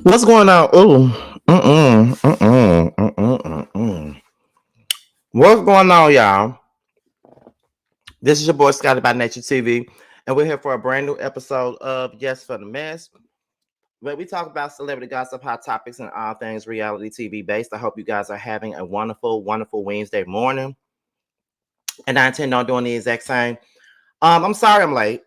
What's going on? Oh, mm. What's going on, y'all? This is your boy Scotty by Nature TV, and we're here for a brand new episode of Yes for the Mess, where we talk about celebrity gossip, hot topics, and all things reality TV based. I hope you guys are having a wonderful, wonderful Wednesday morning, and I intend on doing the exact same. I'm sorry I'm late.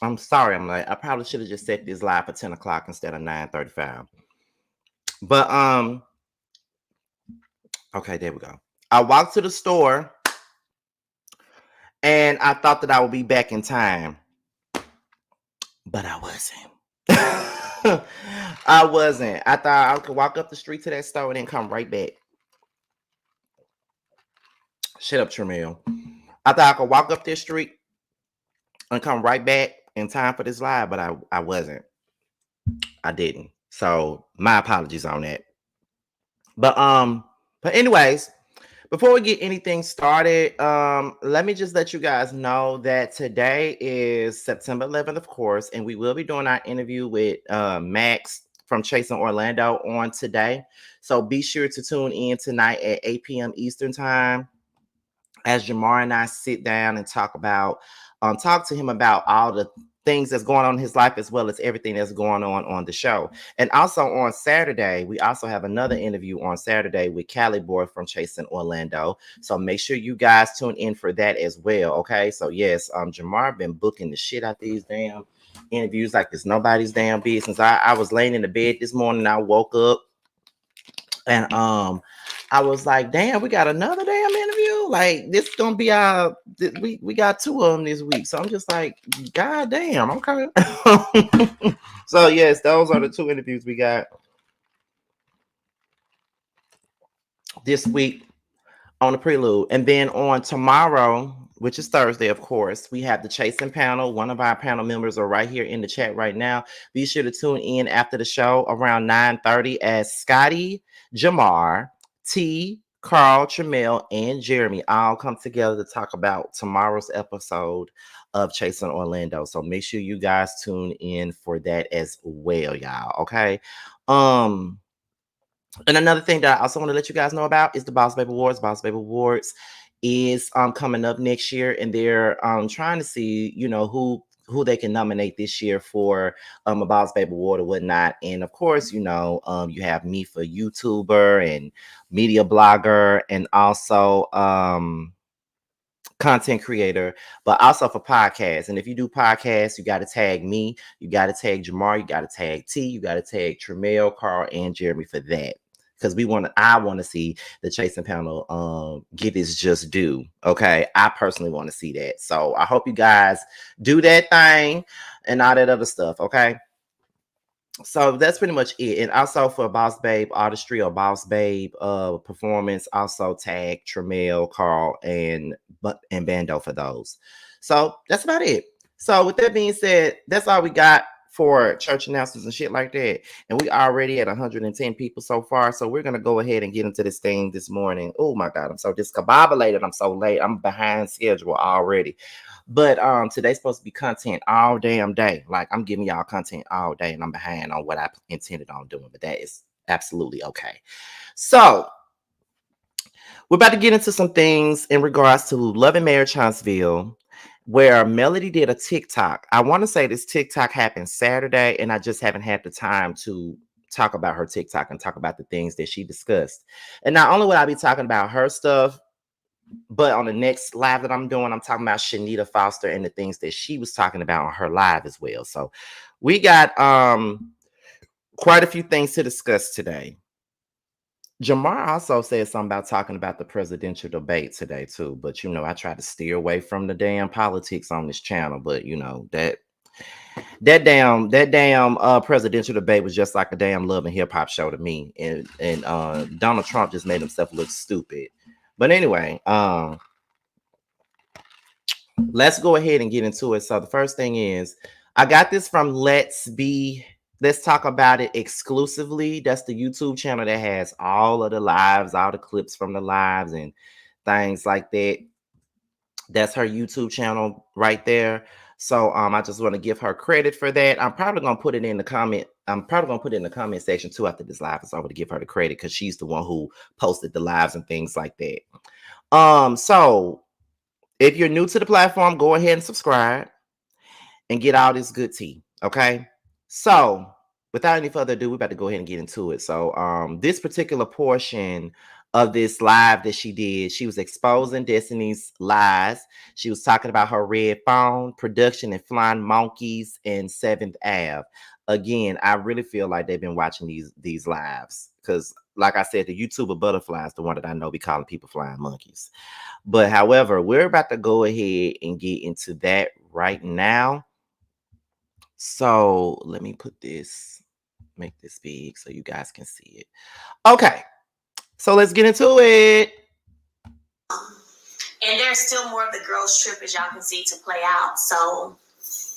I'm sorry I'm late. I probably should have just set this live for 10 o'clock instead of 9:35. But okay, there we go. I walked to the store and I thought that I would be back in time, but I wasn't. I wasn't. I thought I could walk up the street to that store and then come right back. Shut up, Tramiel. I thought I could walk up this street and come right back in time for this live, but I wasn't. I didn't. So my apologies on that. But anyways, before we get anything started, let me just let you guys know that today is September 11th, of course, and we will be doing our interview with Max from Chasing Orlando on today. So be sure to tune in tonight at 8 p.m. Eastern time as Jamar and I sit down and talk to him about all the things that's going on in his life, as well as everything that's going on the show. And also on Saturday, we also have another interview on Saturday with Cali Boy from Chasing Orlando. So make sure you guys tune in for that as well. Okay. So yes, Jamar been booking the shit out these damn interviews like it's nobody's damn business. I was laying in the bed this morning. I woke up and I was like, damn, we got another damn interview. Like, this is gonna be our we got two of them this week. So I'm just like, god damn, okay. So yes, those are the two interviews we got this week on the prelude. And then on tomorrow, which is Thursday, of course, we have the Chasing panel. One of our panel members are right here in the chat right now. Be sure to tune in after the show around 9:30 as Scotty, Jamar, T, Carl, Tramel, and Jeremy all come together to talk about tomorrow's episode of Chasing Orlando. So make sure you guys tune in for that as well, y'all. Okay. Um, and another thing that I also want to let you guys know about is the Boss Baby Awards. Boss Baby Awards is coming up next year, and they're trying to see, who they can nominate this year for a Boss Baby Award or whatnot. And of course, you have me for YouTuber and media blogger, and also content creator, but also for podcasts. And if you do podcasts, you got to tag me, you got to tag Jamar, you got to tag T, you got to tag Tramel, Carl, and Jeremy for that. Because I want to see the Chasing panel get its just due. Okay. I personally want to see that. So I hope you guys do that thing and all that other stuff. Okay. So that's pretty much it. And also for Boss Babe Artistry or Boss Babe performance, also tag Tramel, Carl, and Bando for those. So that's about it. So with that being said, that's all we got for church announcements and shit like that. And we already at 110 people so far. So we're gonna go ahead and get into this thing this morning. Oh my god, I'm so discombobulated. I'm so late. I'm behind schedule already. But today's supposed to be content all damn day. Like, I'm giving y'all content all day and I'm behind on what I intended on doing, but that is absolutely okay. So we're about to get into some things in regards to Love and Marriage Huntsville, where Melody did a TikTok. I want to say this TikTok happened Saturday, and I just haven't had the time to talk about her TikTok and talk about the things that she discussed. And not only will I be talking about her stuff, but on the next live that I'm doing, I'm talking about Shanita Foster and the things that she was talking about on her live as well. So we got quite a few things to discuss today. Jamar also said something about talking about the presidential debate today too, but I try to steer away from the damn politics on this channel. But that damn presidential debate was just like a damn Love and Hip Hop show to me, and Donald Trump just made himself look stupid. But anyway, let's go ahead and get into it. So the first thing is, I got this from Let's Talk About It exclusively. That's the YouTube channel that has all of the lives, all the clips from the lives and things like that. That's her YouTube channel right there. So I just want to give her credit for that. I'm probably gonna put it in the comment I'm probably gonna put it in the comment section too after this live is over to give her the credit because she's the one who posted the lives and things like that. So if you're new to the platform, go ahead and subscribe and get all this good tea. Okay. So without any further ado, we're about to go ahead and get into it. So this particular portion of this live that she did, she was exposing Destiny's lies. She was talking about her red phone, production and flying monkeys and 7th Ave. Again, I really feel like they've been watching these lives because, like I said, the YouTuber Butterfly is the one that I know be calling people flying monkeys. But however, we're about to go ahead and get into that right now. So let me put this, make this big so you guys can see it. Okay, so let's get into it. And there's still more of the girls' trip, as y'all can see, to play out. So,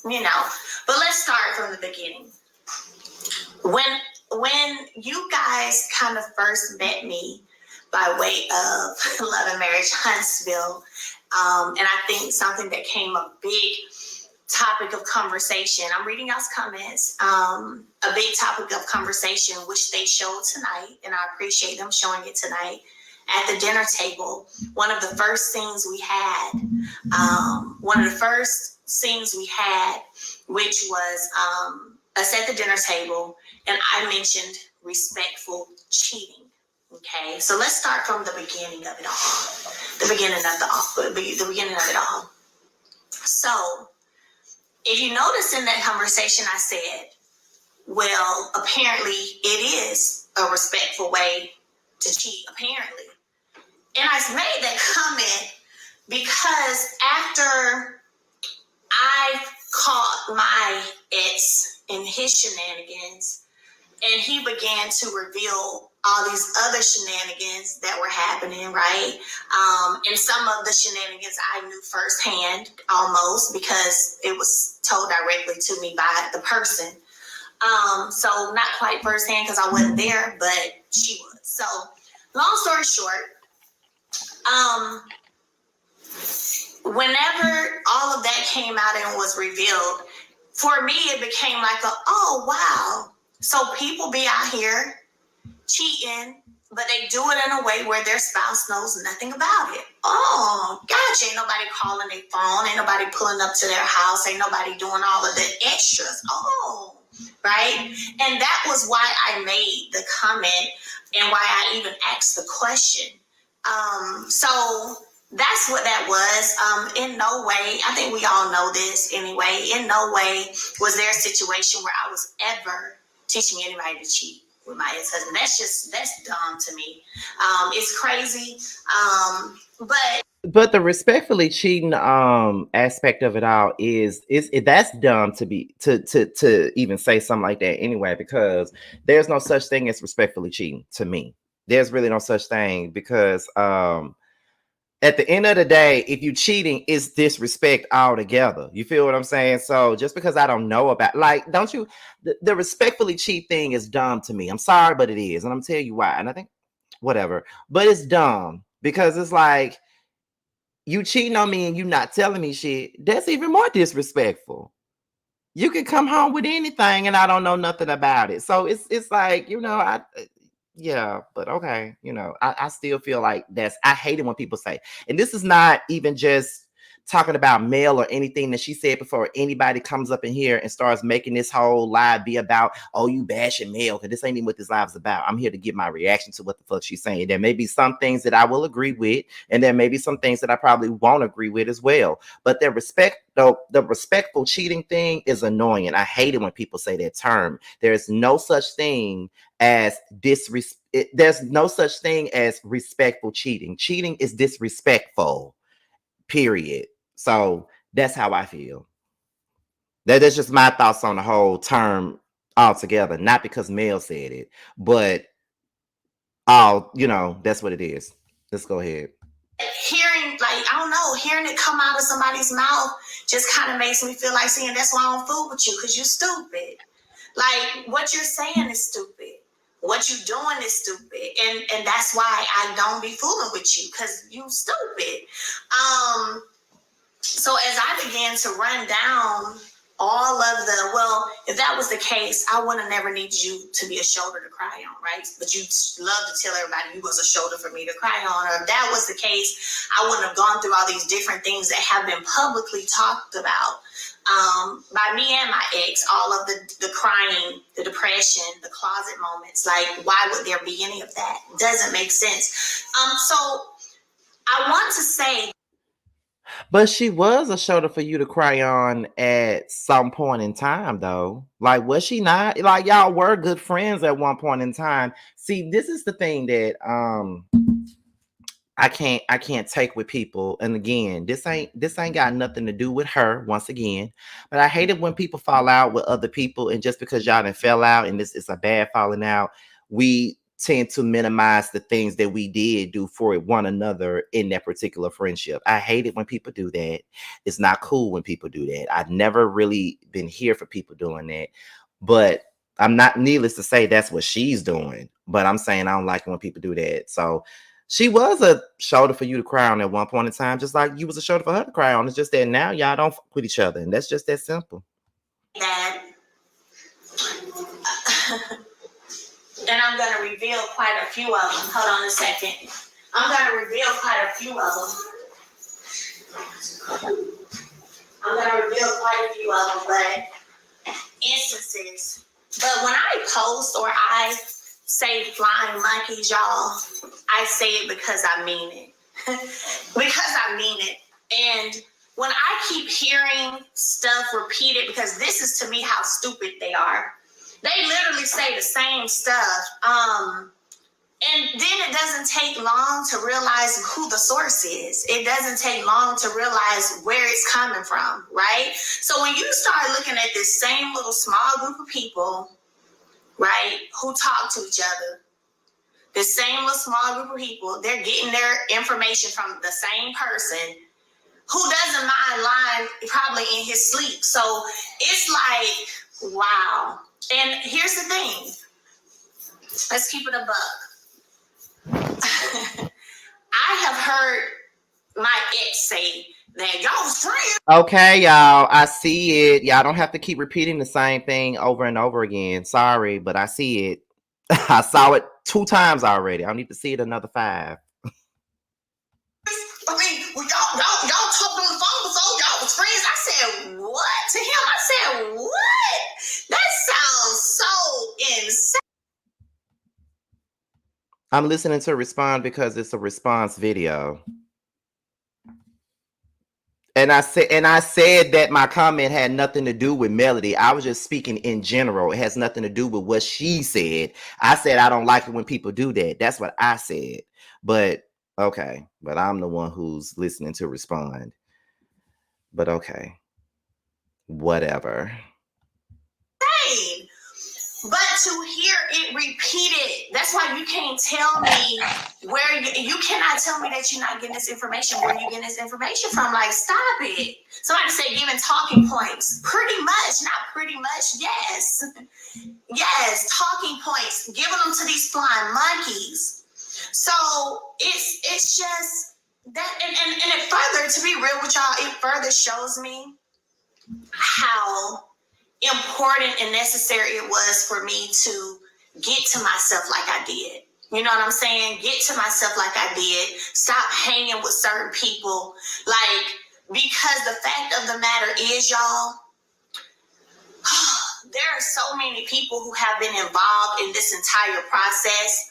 you know, but let's start from the beginning. When you guys kind of first met me by way of Love and Marriage Huntsville, and I think something that came a big topic of conversation. I'm reading y'all's comments. A big topic of conversation, which they showed tonight, and I appreciate them showing it tonight at the dinner table. One of the first scenes we had, which was us at the dinner table, and I mentioned respectful cheating. Okay, so let's start from the beginning of it all. The beginning of it all. So, if you notice in that conversation, I said, well, apparently it is a respectful way to cheat, apparently. And I made that comment because after I caught my ex in his shenanigans, and he began to reveal all these other shenanigans that were happening, right? And some of the shenanigans I knew firsthand almost because it was told directly to me by the person. So not quite firsthand because I wasn't there, but she was. So long story short, whenever all of that came out and was revealed, for me, it became like oh, wow. So people be out here cheating, but they do it in a way where their spouse knows nothing about it. Oh, gotcha. Ain't nobody calling their phone. Ain't nobody pulling up to their house. Ain't nobody doing all of the extras. Oh, right? And that was why I made the comment and why I even asked the question. So that's what that was. In no way, I think we all know this anyway, in no way was there a situation where I was ever teaching anybody to cheat with my ex-husband. That's dumb to me. It's crazy. But the respectfully cheating aspect of it all is that's dumb to even say something like that anyway, because there's no such thing as respectfully cheating to me. There's really no such thing because at the end of the day, if you cheating, it's disrespect altogether. You feel what I'm saying? So just because I don't know about, like, don't you, the respectfully cheat thing is dumb to me. I'm sorry, but it is. And I'm telling you why. And I think, whatever, but it's dumb because it's like, you cheating on me and you not telling me shit. That's even more disrespectful. You can come home with anything and I don't know nothing about it. So it's like, yeah, but okay, I still feel like I hate it when people say, and this is not even just talking about male or anything that she said before anybody comes up in here and starts making this whole live be about, oh, you bashing male, because this ain't even what this live is about. I'm here to give my reaction to what the fuck she's saying. There may be some things that I will agree with, and there may be some things that I probably won't agree with as well. But the respectful cheating thing is annoying, and I hate it when people say that term. There's no such thing as disrespect. There's no such thing as respectful cheating. Cheating is disrespectful, period. So that's how I feel. That's just my thoughts on the whole term altogether. Not because Mel said it, but that's what it is. Let's go ahead. Hearing it come out of somebody's mouth just kind of makes me feel like saying, that's why I don't fool with you, because you're stupid. Like, what you're saying is stupid. What you doing is stupid. And that's why I don't be fooling with you, because you stupid. So as I began to run down all of the, well, if that was the case, I would have never needed you to be a shoulder to cry on, right? But you love to tell everybody you was a shoulder for me to cry on. Or if that was the case, I wouldn't have gone through all these different things that have been publicly talked about by me and my ex, all of the crying, the depression, the closet moments. Like, why would there be any of that? Doesn't make sense. So I want to say, but she was a shoulder for you to cry on at some point in time, though. Like, was she not? Like, y'all were good friends at one point in time. See, this is the thing that I can't take with people. And again, this ain't got nothing to do with her once again. But I hate it when people fall out with other people, and just because y'all done fell out and this is a bad falling out, we tend to minimize the things that we did do for one another in that particular friendship. I hate it when people do that. It's not cool when people do that. I've never really been here for people doing that. But I'm not, needless to say, that's what she's doing. But I'm saying I don't like it when people do that. So she was a shoulder for you to cry on at one point in time, just like you was a shoulder for her to cry on. It's just that now y'all don't fuck with each other, and that's just that simple. that, and I'm going to reveal quite a few of them. Hold on a second. I'm going to reveal quite a few of them. But instances. But when I post or I say flying monkeys, y'all, I say it because I mean it. Because I mean it. And when I keep hearing stuff repeated, because this is to me how stupid they are. They literally say the same stuff. And then it doesn't take long to realize who the source is. It doesn't take long to realize where it's coming from, right? So when you start looking at this same little small group of people, right, who talk to each other, the same little small group of people, they're getting their information from the same person who doesn't mind lying probably in his sleep. So it's like, wow. And here's the thing. Let's keep it a buck. I have heard my ex say that y'all was friends. Okay, y'all, I see it. Y'all don't have to keep repeating the same thing over and over again. Sorry, but I see it. I saw it 2 times already. I don't need to see it another 5. I mean, well, y'all talked on the phone before y'all was friends. I said, what? To him, I said, what? That sounds so insane. I'm listening to respond because it's a response video. And I said that my comment had nothing to do with Melody. I was just speaking in general. It has nothing to do with what she said. I said I don't like it when people do that. That's what I said. But okay, but I'm the one who's listening to respond. But okay, whatever. But to hear it repeated, that's why you can't tell me where you cannot tell me that you're not getting this information. Where you getting this information from? Like, stop it. Somebody say giving talking points. Pretty much, not pretty much. Yes, yes, talking points. Giving them to these flying monkeys. So it's just that, and it further, to be real with y'all, it further shows me how important and necessary it was for me to get to myself like I did. You know what I'm saying? Get to myself like I did. Stop hanging with certain people. Like, because the fact of the matter is, y'all, there are so many people who have been involved in this entire process.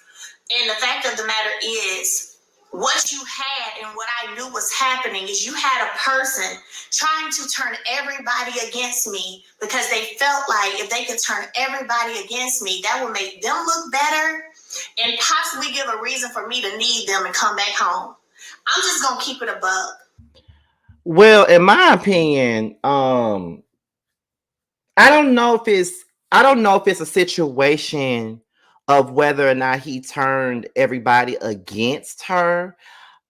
And the fact of the matter is, what you had and what I knew was happening is you had a person trying to turn everybody against me because they felt like if they could turn everybody against me, that would make them look better and possibly give a reason for me to need them and come back home. I'm just going to keep it a buck. Well, in my opinion, I don't know if it's a situation of whether or not he turned everybody against her.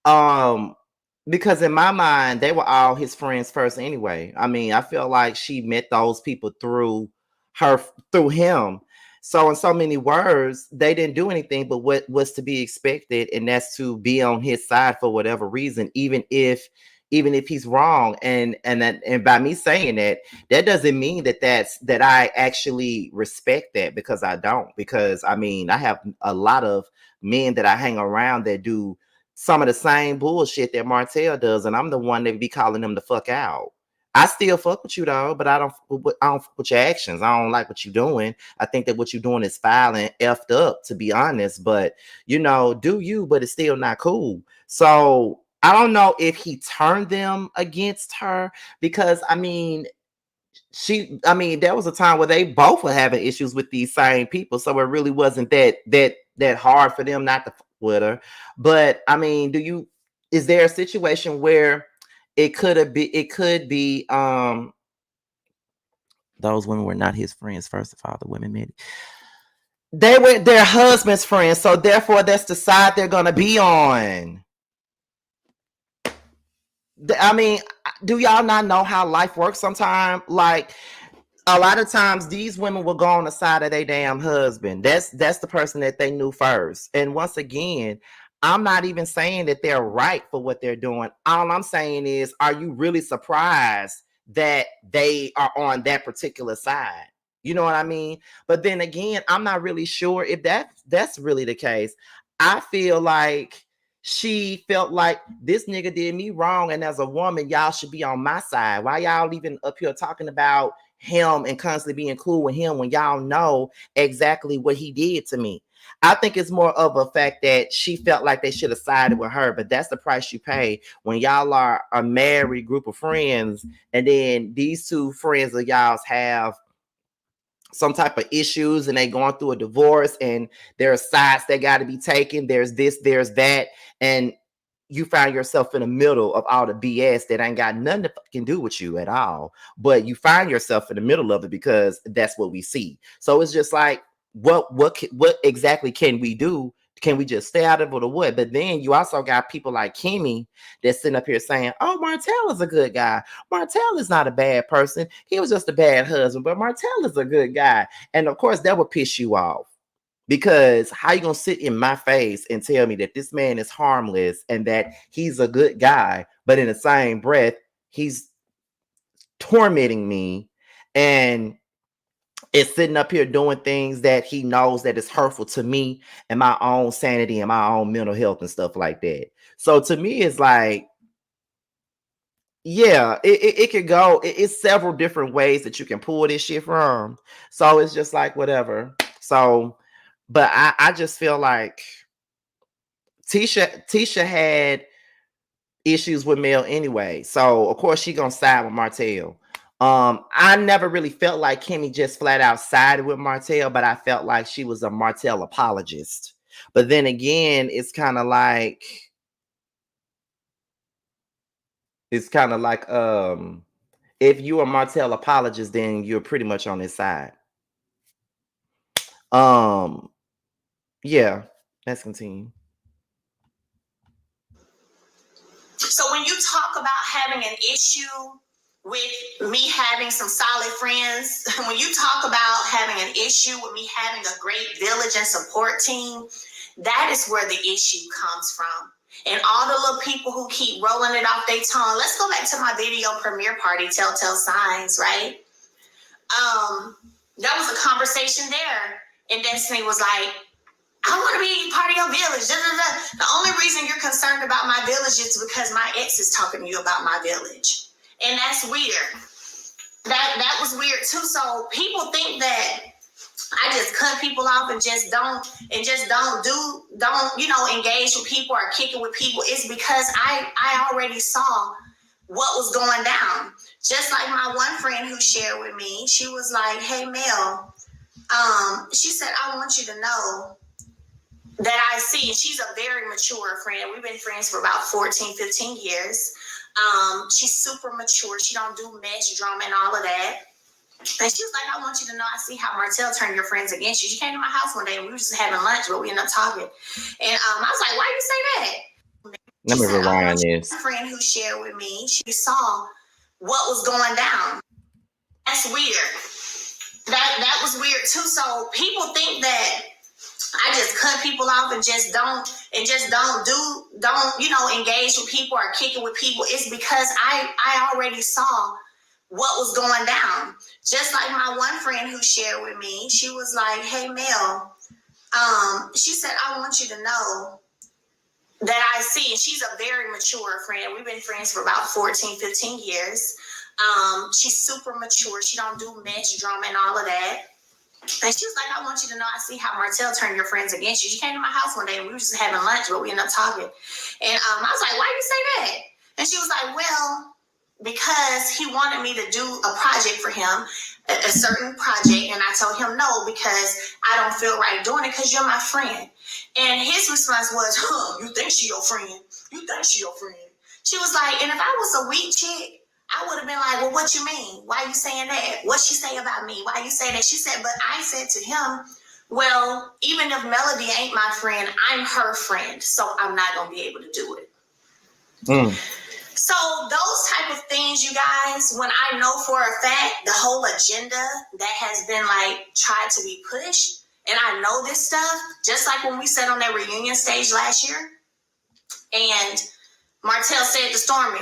Because in my mind, they were all his friends first anyway. I mean, I feel like she met those people through him. So in so many words, they didn't do anything but what was to be expected, and that's to be on his side for whatever reason, even if even if he's wrong. And by me saying that, that doesn't mean that I actually respect that, because I don't. Because I mean, I have a lot of men that I hang around that do some of the same bullshit that Martell does, and I'm the one that be calling them the fuck out. I still fuck with you though, but I don't fuck with your actions. I don't like what you're doing. I think that what you're doing is foul and effed up, to be honest. But you know, do you? But it's still not cool. So I don't know if he turned them against her, because I mean, there was a time where they both were having issues with these same people, so it really wasn't that hard for them not to fuck with her. But I mean, is there a situation where it could be those women were not his friends? First of all, the women made it. They were their husband's friends, so therefore that's the side they're gonna be on. I mean, do y'all not know how life works sometimes? Like, a lot of times these women will go on the side of their damn husband. That's the person that they knew first. And once again, I'm not even saying that they're right for what they're doing. All I'm saying is, are you really surprised that they are on that particular side? You know what I mean? But then again, I'm not really sure if that's really the case. I feel like she felt like, this nigga did me wrong, and as a woman, y'all should be on my side. Why y'all even up here talking about him and constantly being cool with him when y'all know exactly what he did to me? I think it's more of a fact that she felt like they should have sided with her, but that's the price you pay when y'all are a married group of friends, and then these two friends of y'all's have some type of issues and they going through a divorce, and there are sides that got to be taken. There's this, there's that, and you find yourself in the middle of all the BS that ain't got nothing to fucking do with you at all. But you find yourself in the middle of it because that's what we see. So it's just like, what exactly can we do? Can we just stay out of it or what? But then you also got people like Kimmy that's sitting up here saying, oh, Martell is a good guy. Martell is not a bad person. He was just a bad husband, but Martell is a good guy. And of course, that would piss you off. Because how you gonna sit in my face and tell me that this man is harmless and that he's a good guy, but in the same breath, he's tormenting me and is sitting up here doing things that he knows that is hurtful to me and my own sanity and my own mental health and stuff like that. So to me, it's like, yeah, it could go. It's several different ways that you can pull this shit from. So it's just like, whatever. So, but I just feel like Tisha had issues with Mel anyway. So of course she gonna side with Martell. I never really felt like Kimmy just flat out sided with Martell, but I felt like she was a Martell apologist. But then again, it's kind of like if you're a Martell apologist, then you're pretty much on his side. Yeah, let's continue. So when you talk about having an issue with me having some solid friends, when you talk about having an issue with me having a great village and support team, that is where the issue comes from. And all the little people who keep rolling it off their tongue. Let's go back to my video premiere party, Telltale Signs, right? That was a conversation there. And Destiny was like, I want to be part of your village. Da, da, da. The only reason you're concerned about my village is because my ex is talking to you about my village. And that's weird. That was weird too. So people think that I just cut people off and just don't engage with people or kick it with people. It's because I already saw what was going down. Just like my one friend who shared with me, she was like, hey Mel, she said, I want you to know that I see. She's a very mature friend. We've been friends for about 14, 15 years. She's super mature. She don't do mess, drama, and all of that. And she was like, I want you to know, I see how Martell turned your friends against you. She came to my house one day and we were just having lunch, but we ended up talking. And I was like, why you say that? Let me rewind this. A friend who shared with me, she saw what was going down. That's weird. That was weird too. So people think that I just cut people off and don't engage with people or kick it with people. It's because I already saw what was going down. Just like my one friend who shared with me, she was like, "Hey Mel," she said, "I want you to know that I see," and she's a very mature friend. We've been friends for about 14, 15 years. She's super mature. She don't do mess, drama, and all of that. And she was like, "I want you to know I see how Martell turned your friends against you." She came to my house one day and we were just having lunch, but we ended up talking. And I was like, "Why you say that?" And she was like, "Well, because he wanted me to do a project for him, a certain project, and I told him no because I don't feel right doing it because you're my friend." And his response was, "You think she your friend? You think she your friend?" She was like, "And if I was a weak chick, I would have been like, well, what you mean? Why are you saying that? What she say about me? Why you say that?" She said, "But I said to him, well, even if Melody ain't my friend, I'm her friend, so I'm not going to be able to do it." So those type of things, you guys, when I know for a fact the whole agenda that has been like tried to be pushed, and I know this stuff, just like when we sat on that reunion stage last year, and Martell said to Stormy,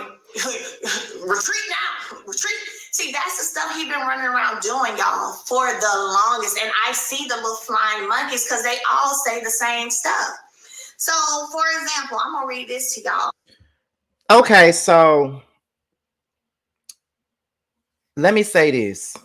"Retreat now, retreat." See, that's the stuff he been running around doing, y'all, for the longest. And I see the little flying monkeys because they all say the same stuff. So, for example, I'm going to read this to y'all. Okay, so let me say this.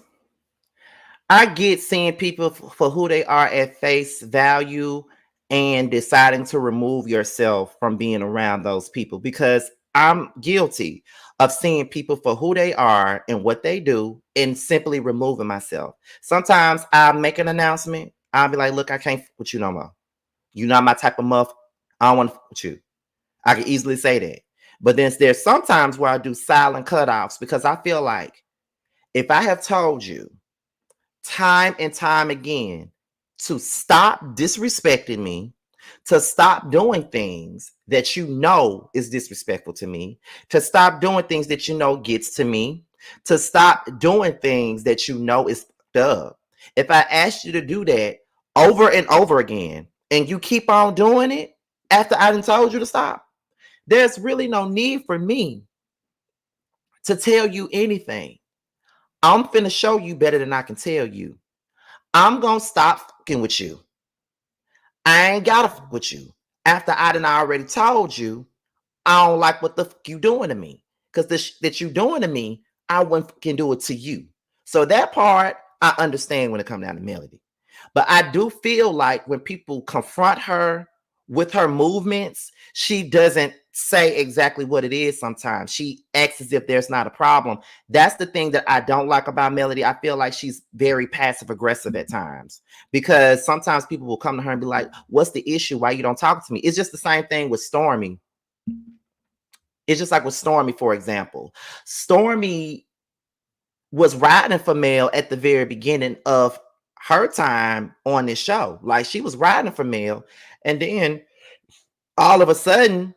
I get seeing people for who they are at face value and deciding to remove yourself from being around those people, because I'm guilty of seeing people for who they are and what they do and simply removing myself. Sometimes I make an announcement. I'll be like, "Look, I can't f with you no more. You're not my type of muff. I don't want to f with you." I can easily say that. But then there's sometimes where I do silent cutoffs because I feel like if I have told you time and time again to stop disrespecting me, to stop doing things that you know is disrespectful to me, to stop doing things that you know gets to me, to stop doing things that you know is fucked up. If I ask you to do that over and over again and you keep on doing it after I done told you to stop, there's really no need for me to tell you anything. I'm finna show you better than I can tell you. I'm gonna stop fucking with you. I ain't gotta fuck with you. After I done already told you, I don't like what the fuck you doing to me. Because the that you doing to me, I wouldn't fucking do it to you. So that part, I understand when it comes down to Melody. But I do feel like when people confront her with her movements, she doesn't say exactly what it is sometimes. She acts as if there's not a problem. That's the thing that I don't like about Melody. I feel like she's very passive aggressive at times because sometimes people will come to her and be like, "What's the issue? Why you don't talk to me?" It's just the same thing with Stormy. It's just like with Stormy, for example. Stormy was riding for Mel at the very beginning of her time on this show. Like she was riding for Mel, and then all of a sudden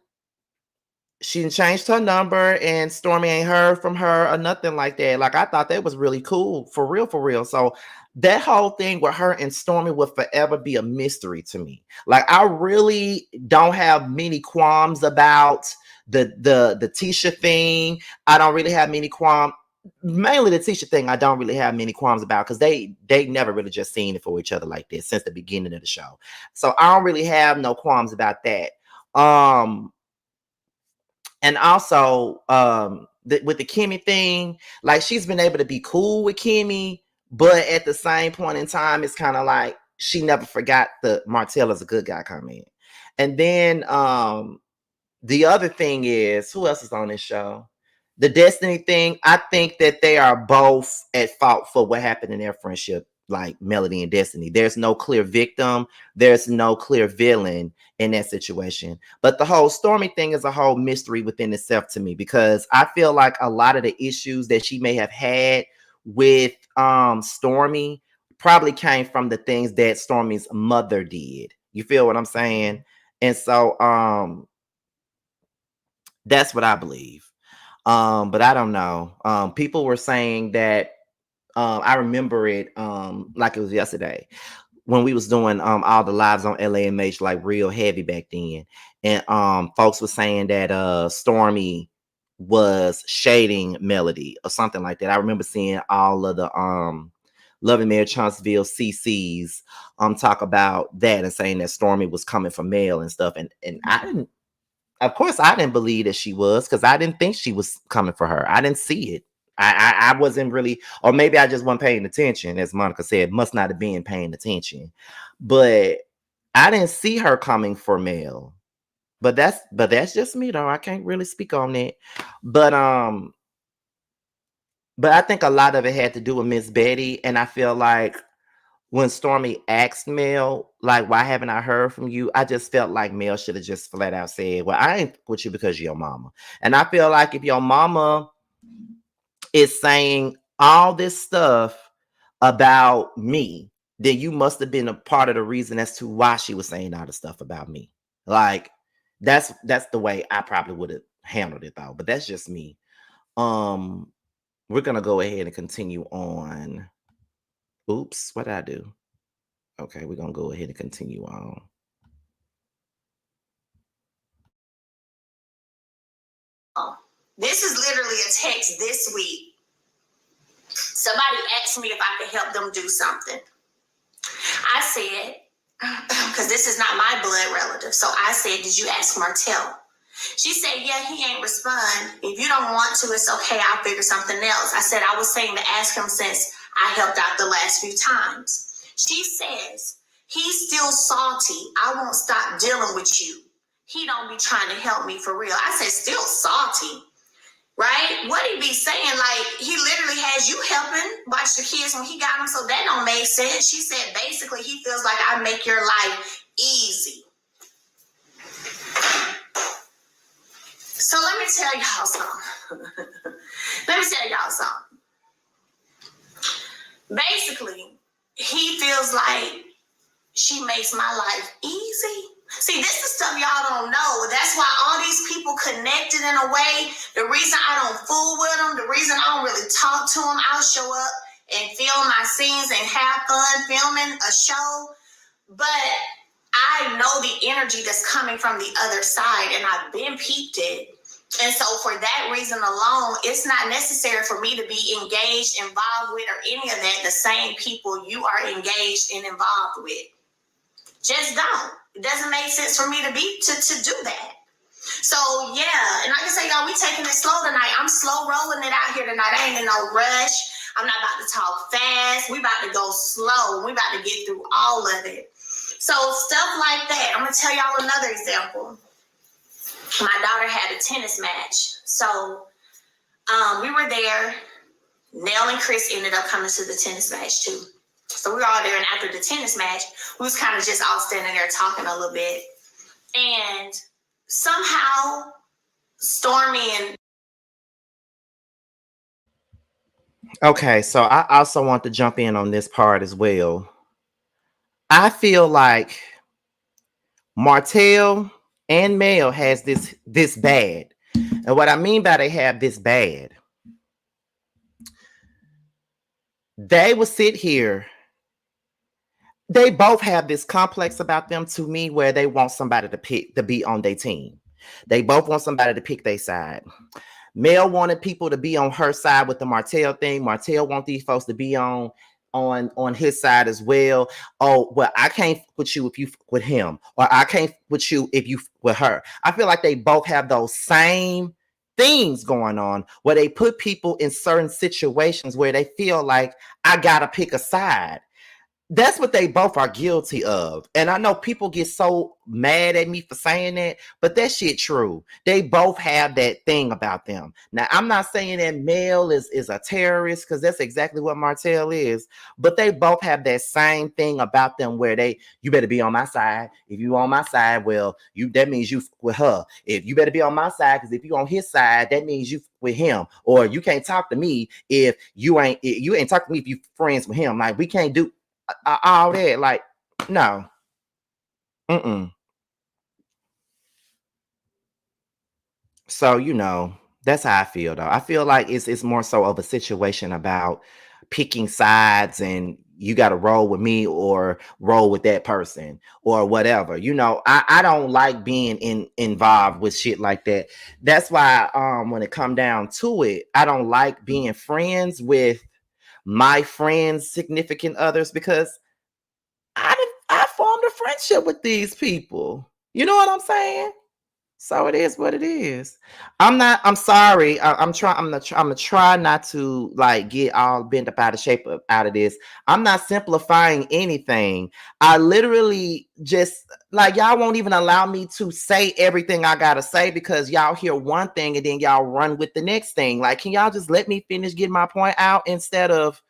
she changed her number and Stormy ain't heard from her or nothing like that. Like I thought that was really cool, for real, for real. So that whole thing with her and Stormy will forever be a mystery to me. Like I really don't have many qualms about the Tisha thing. I don't really have many qualms. Mainly the Tisha thing, I don't really have many qualms about because they never really just seen it for each other like this since the beginning of the show. So I don't really have no qualms about that. And also with the Kimmy thing, like she's been able to be cool with Kimmy, but at the same point in time, it's kind of like she never forgot the Martell is a good guy comment. And then the other thing is, who else is on this show? The Destiny thing. I think that they are both at fault for what happened in their friendship, like Melody and Destiny. There's no clear victim. There's no clear villain in that situation. But the whole Stormy thing is a whole mystery within itself to me because I feel like a lot of the issues that she may have had with Stormy probably came from the things that Stormy's mother did. You feel what I'm saying? And so that's what I believe. But I don't know. People were saying that I remember it like it was yesterday. when we was doing all the lives on LAMH like real heavy back then, and folks were saying that Stormy was shading Melody or something like that. I remember seeing all of the Loving Mayor Chanceville CCs talk about that and saying that Stormy was coming for Mel and stuff, and I didn't, of course I didn't believe that she was, because I didn't think she was coming for her. I didn't see it. I wasn't really, or maybe I just wasn't paying attention, as Monica said, must not have been paying attention. But I didn't see her coming for Mel. But that's just me though. I can't really speak on that. But I think a lot of it had to do with Miss Betty, and I feel like when Stormy asked Mel, like, why haven't I heard from you? I just felt like Mel should have just flat out said, well, I ain't with you because you're your mama. And I feel like if your mama is saying all this stuff about me, then you must have been a part of the reason as to why she was saying all the stuff about me. Like, that's the way I probably would have handled it though. But that's just me. We're gonna go ahead and continue on. Oops, what did I do? Okay, we're gonna go ahead and continue on. This is literally a text this week. Somebody asked me if I could help them do something. I said, because this is not my blood relative, so I said, did you ask Martell? She said, yeah, he ain't respond. If you don't want to, it's okay. I'll figure something else. I said, I was saying to ask him since I helped out the last few times. She says, he's still salty. I won't stop dealing with you. He don't be trying to help me for real. I said, still salty, right? What he be saying, like, he literally has you helping watch the kids when he got them, so that don't make sense. She said, basically, he feels like I make your life easy. So let me tell y'all something. Basically, he feels like she makes my life easy. See, this is stuff y'all don't know. That's why all these people connected in a way. The reason I don't fool with them, the reason I don't really talk to them, I'll show up and film my scenes and have fun filming a show. But I know the energy that's coming from the other side, and I've been peeped it. And so for that reason alone, it's not necessary for me to be engaged, involved with, or any of that, the same people you are engaged and involved with. Just don't. It doesn't make sense for me to do that. So yeah, and like I say, y'all, we taking it slow tonight. I'm slow rolling it out here tonight. I ain't in no rush. I'm not about to talk fast. We about to go slow. We about to get through all of it. So stuff like that. I'm gonna tell y'all another example. My daughter had a tennis match. So we were there. Nell and Chris ended up coming to the tennis match too. So we were all there, and after the tennis match, we was kind of just all standing there talking a little bit. And somehow Stormy and Okay, so I also want to jump in on this part as well. I feel like Martell and Mel has this bad. And what I mean by they have this bad, they will sit here. They both have this complex about them to me where they want somebody to be on their team. They both want somebody to pick their side. Mel wanted people to be on her side with the Martell thing. Martell want these folks to be on his side as well. Oh, well, I can't with you if you with him, or I can't with you if you with her. I feel like they both have those same things going on where they put people in certain situations where they feel like I gotta pick a side. That's what they both are guilty of. And I know people get so mad at me for saying that, but that shit true. They both have that thing about them. Now, I'm not saying that Mel is a terrorist, because that's exactly what Martell is, but they both have that same thing about them where you better be on my side. If you on my side, well, that means you with her. If you better be on my side, because if you on his side, that means you with him. Or you can't talk to me if you ain't talking to me if you friends with him. Like, we can't do all that. Like, no. So that's how I feel though. I feel like it's more so of a situation about picking sides, and you got to roll with me or roll with that person or whatever. You know, I don't like being involved with shit like that. That's why when it come down to it, I don't like being friends with my friends' significant others, because I formed a friendship with these people. You know what I'm saying? So it is what it is. I'm sorry. I'm gonna try not to like get all bent up out of shape out of this. I'm not simplifying anything. I literally just like, y'all won't even allow me to say everything I gotta say, because y'all hear one thing and then y'all run with the next thing. Like, can y'all just let me finish getting my point out instead of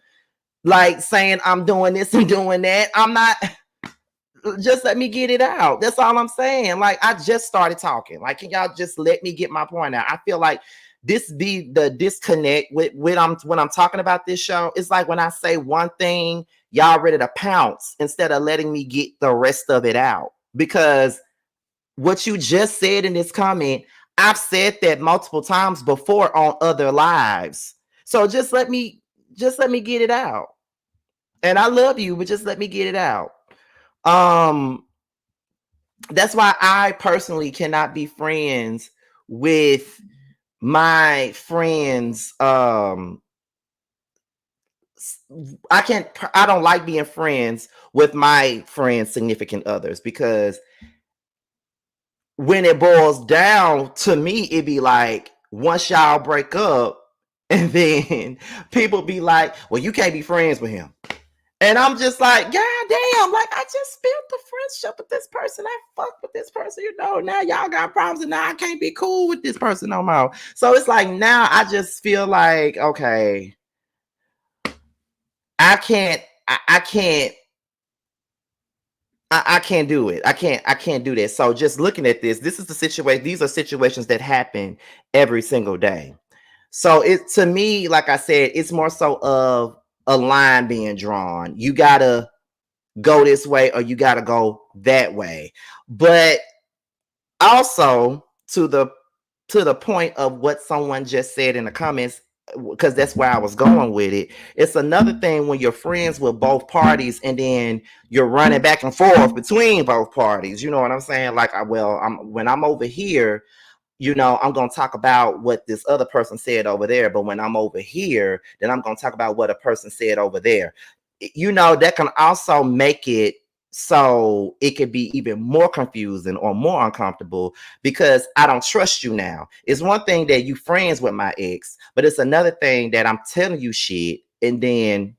like saying I'm doing this and doing that? I'm not. Just let me get it out. That's all I'm saying. Like, I just started talking. Like, can y'all just let me get my point out? I feel like this be the disconnect with when I'm talking about this show. It's like when I say one thing, y'all ready to pounce instead of letting me get the rest of it out. Because what you just said in this comment, I've said that multiple times before on other lives. So just let me get it out. And I love you, but just let me get it out. That's why I personally cannot be friends with my friends. I don't like being friends with my friends' significant others, because when it boils down to me, it be like, once y'all break up, and then people be like, well, you can't be friends with him. And I'm just like, God damn, like, I just built a friendship with this person. I fuck with this person, you know. Now y'all got problems, and now I can't be cool with this person no more. So it's like, now I just feel like, okay, I can't do it. I can't do this. So just looking at this is the situation. These are situations that happen every single day. So it, to me, like I said, it's more so of a line being drawn. You gotta go this way or you got to go that way. But also to the point of what someone just said in the comments, because that's where I was going with it. It's another thing when you're friends with both parties and then you're running back and forth between both parties. You know what I'm saying? Like, when I'm over here, you know, I'm going to talk about what this other person said over there. But when I'm over here, then I'm going to talk about what a person said over there. You know, that can also make it so it could be even more confusing or more uncomfortable, because I don't trust you now. It's one thing that you friends with my ex, but it's another thing that I'm telling you shit, and then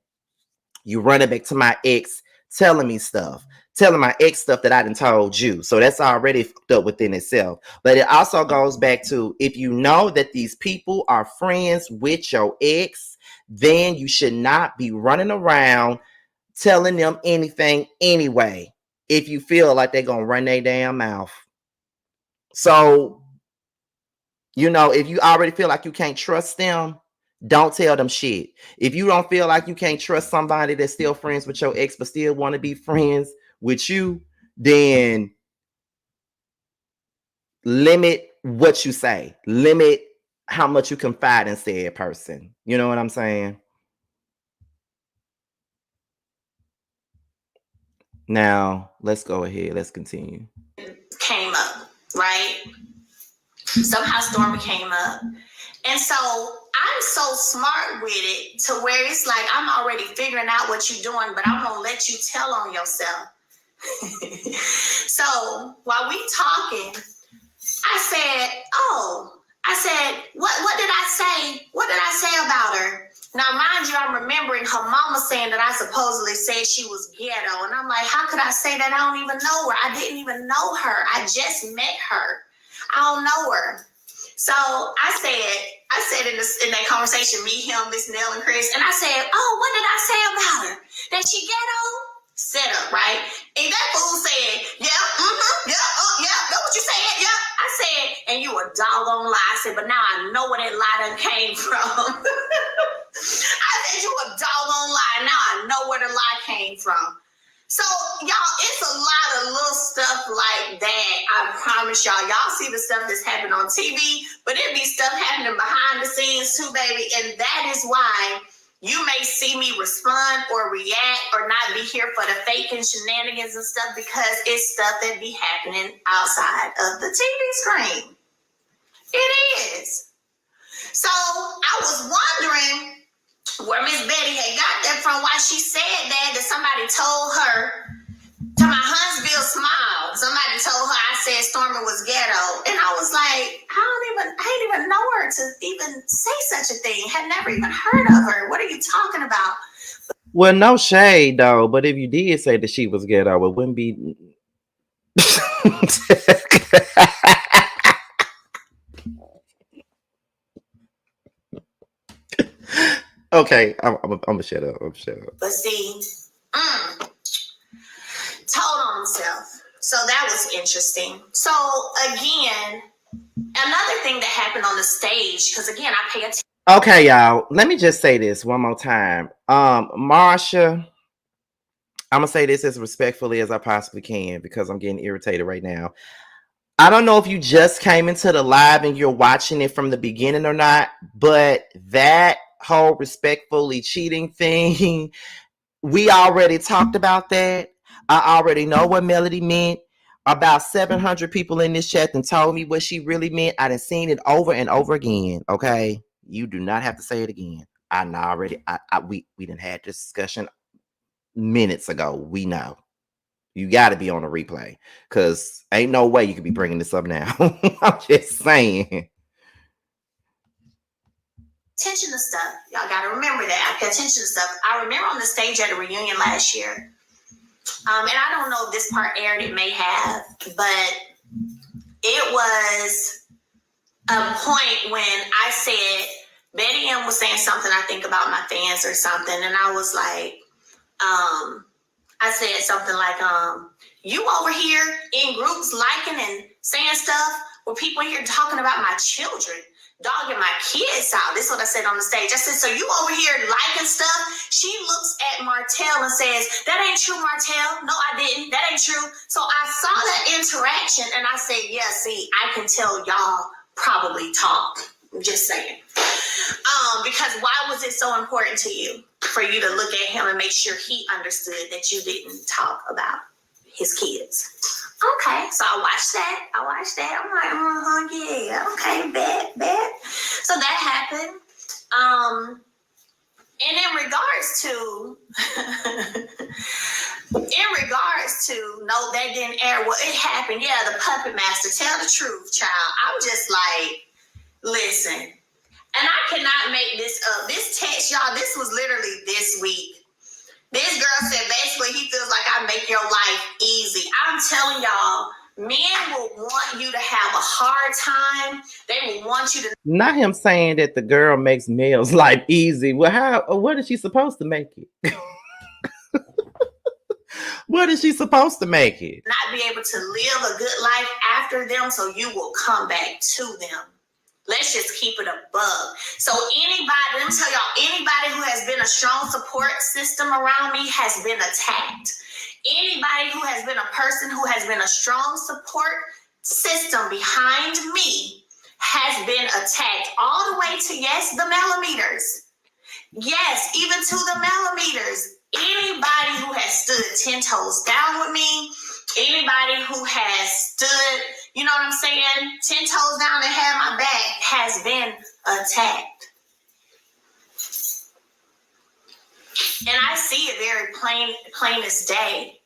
you run it back to my ex telling me stuff, telling my ex stuff that I done told you. So that's already fucked up within itself. But it also goes back to, if you know that these people are friends with your ex, then you should not be running around telling them anything anyway, if you feel like they're gonna run their damn mouth. So, you know, if you already feel like you can't trust them, don't tell them shit. If you don't feel like you can't trust somebody that's still friends with your ex but still want to be friends with you, then limit what you say. Limit how much you confide in said person. You know what I'm saying? Now, let's go ahead. Let's continue. Came up, right? Somehow Stormy came up. And so I'm so smart with it to where it's like I'm already figuring out what you're doing, but I'm gonna let you tell on yourself. So while we talking, I said, what did I say? What did I say about her? Now, mind you, I'm remembering her mama saying that I supposedly said she was ghetto. And I'm like, how could I say that? I don't even know her. I didn't even know her. I just met her. I don't know her. So I said in that conversation, me, him, Miss Nell, and Chris, and I said, oh, what did I say about her? That she ghetto? Set up, right? And that fool said, yeah, that's what you said, yeah. I said, and you a doggone lie. I said, but now I know where that lie done came from. I said, you a doggone lie. Now I know where the lie came from. So, y'all, it's a lot of little stuff like that. I promise y'all. Y'all see the stuff that's happening on TV, but it be stuff happening behind the scenes too, baby. And that is why you may see me respond or react or not be here for the fake and shenanigans and stuff because it's stuff that be happening outside of the TV screen. It is. So I was wondering where Miss Betty had got that from, why she said that somebody told her to my Huntsville smile. Somebody told her I said Stormy was ghetto. And I was like, I didn't even know her to even say such a thing. Had never even heard of her. What are you talking about? Well, no shade though, but if you did say that she was ghetto, it wouldn't be. Okay, I'm gonna shut up. But see, told on himself. So that was interesting. So again, another thing that happened on the stage, because again, I pay attention. Okay, y'all. Let me just say this one more time. Marsha, I'm gonna say this as respectfully as I possibly can because I'm getting irritated right now. I don't know if you just came into the live and you're watching it from the beginning or not, but that whole respectfully cheating thing, we already talked about that. I already know what Melody meant. About 700 people in this chat and told me what she really meant. I done seen it over and over again. Okay, you do not have to say it again. I know already. We didn't had this discussion minutes ago. We know. You got to be on a replay because ain't no way you could be bringing this up now. I'm just saying. Attention to stuff. Y'all got to remember that. I pay attention to stuff. I remember on the stage at a reunion last year, and I don't know if this part aired, it may have, but it was a point when I said, Betty M was saying something, I think, about my fans or something, and I was like, I said something like, you over here in groups liking and saying stuff where people here talking about my children, dogging my kids out. This is what I said on the stage. I said, so you over here liking stuff? She looks at Martell and says, that ain't true, Martell. No, I didn't. That ain't true. So I saw that interaction and I said, yeah, see, I can tell y'all probably talk. I'm just saying. Because why was it so important to you for you to look at him and make sure he understood that you didn't talk about his kids? Okay, so I watched that. I'm like, yeah, okay, bet. So that happened. And in regards to no, that didn't air. Well, it happened. Yeah, the puppet master. Tell the truth, child. I was just like, listen. And I cannot make this up. This text, y'all, this was literally this week. This girl said basically he feels like I make your life easy. I'm telling y'all, men will want you to have a hard time. They will want you to. Not him saying that the girl makes Mel's life easy. Well, what is she supposed to make it? What is she supposed to make it? Not be able to live a good life after them, so you will come back to them. Let's just keep it above. So anybody, let me tell y'all, anybody who has been a strong support system around me has been attacked. Anybody who has been a person who has been a strong support system behind me has been attacked all the way to, yes, the millimeters. Yes, even to the millimeters. Anybody who has stood 10 toes down with me, anybody who has stood, you know what I'm saying, 10 toes down and had my back has been attacked. And I see it very plain as day.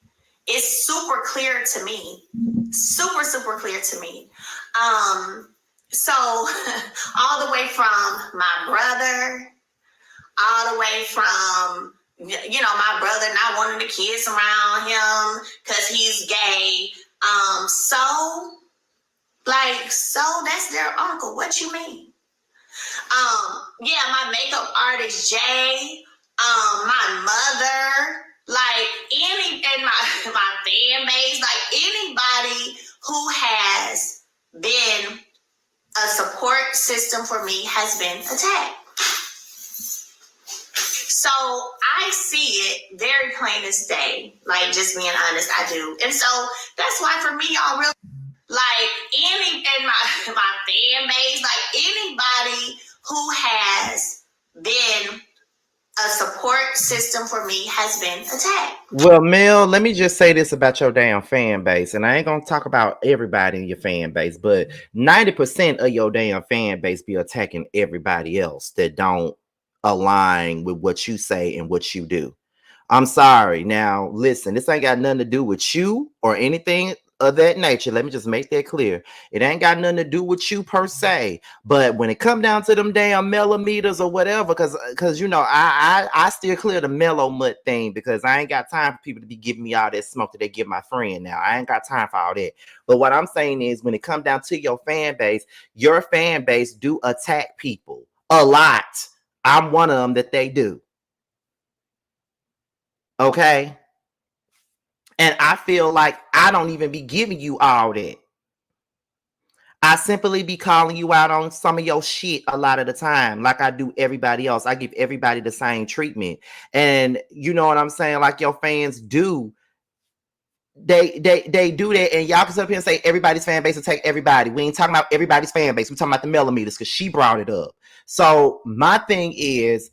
It's super clear to me. Super clear to me. So all the way from my brother, all the way from, you know, my brother not wanting the kids around him because he's gay. So that's their uncle. What you mean? Yeah, my makeup artist Jay, my mother, like and my fan base, like anybody who has been a support system for me has been attacked. So I see it very plain as day, like just being honest, I do. And so that's why for me, y'all really, like my fan base, like anybody who has been a support system for me has been attacked. Well, Mel, let me just say this about your damn fan base, and I ain't gonna talk about everybody in your fan base, but 90% of your damn fan base be attacking everybody else that don't align with what you say and what you do. I'm sorry. Now, listen, this ain't got nothing to do with you or anything of that nature. Let me just make that clear. It ain't got nothing to do with you per se. But when it come down to them damn millimeters or whatever, because you know, I still clear the mellow mud thing because I ain't got time for people to be giving me all that smoke that they give my friend now. I ain't got time for all that. But what I'm saying is when it come down to your fan base do attack people a lot. I'm one of them that they do. Okay. And I feel like I don't even be giving you all that. I simply be calling you out on some of your shit a lot of the time, like I do everybody else. I give everybody the same treatment. And you know what I'm saying? Like your fans do. They do that, and y'all can sit up here and say everybody's fan base will take everybody. We ain't talking about everybody's fan base. We're talking about the millimeters because she brought it up. So my thing is,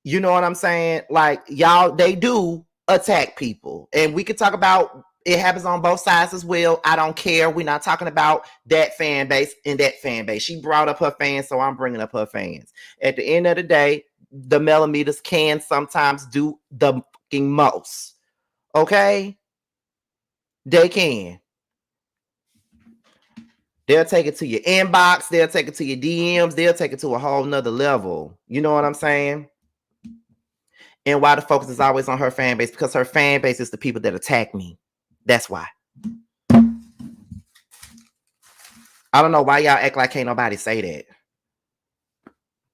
you know what I'm saying? Like y'all, they do attack people, and we could talk about it happens on both sides as well. I don't care. We're not talking about that fan base and that fan base. She brought up her fans, so I'm bringing up her fans. At the end of the day, the millimeters can sometimes do the fucking most. Okay, they can. They'll take it to your inbox. They'll take it to your DMs. They'll take it to a whole nother level. You know what I'm saying? And why the focus is always on her fan base? Because her fan base is the people that attack me. That's why. I don't know why y'all act like can't nobody say that.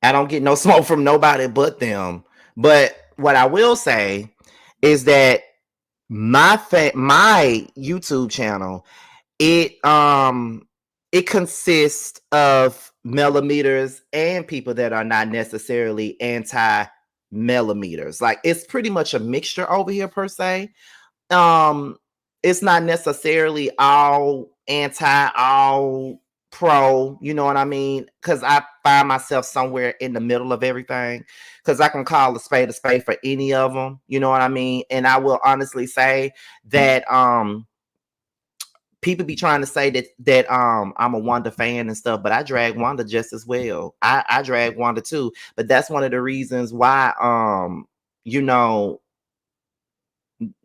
I don't get no smoke from nobody but them. But what I will say is that my YouTube channel, it consists of millimeters and people that are not necessarily anti-millimeters. Like it's pretty much a mixture over here per se. It's not necessarily all anti, all pro, you know what I mean? Because I find myself somewhere in the middle of everything. Because I can call a spade for any of them, you know what I mean? And I will honestly say that people be trying to say that I'm a Wanda fan and stuff, but I drag Wanda just as well. I drag Wanda too, but that's one of the reasons why you know,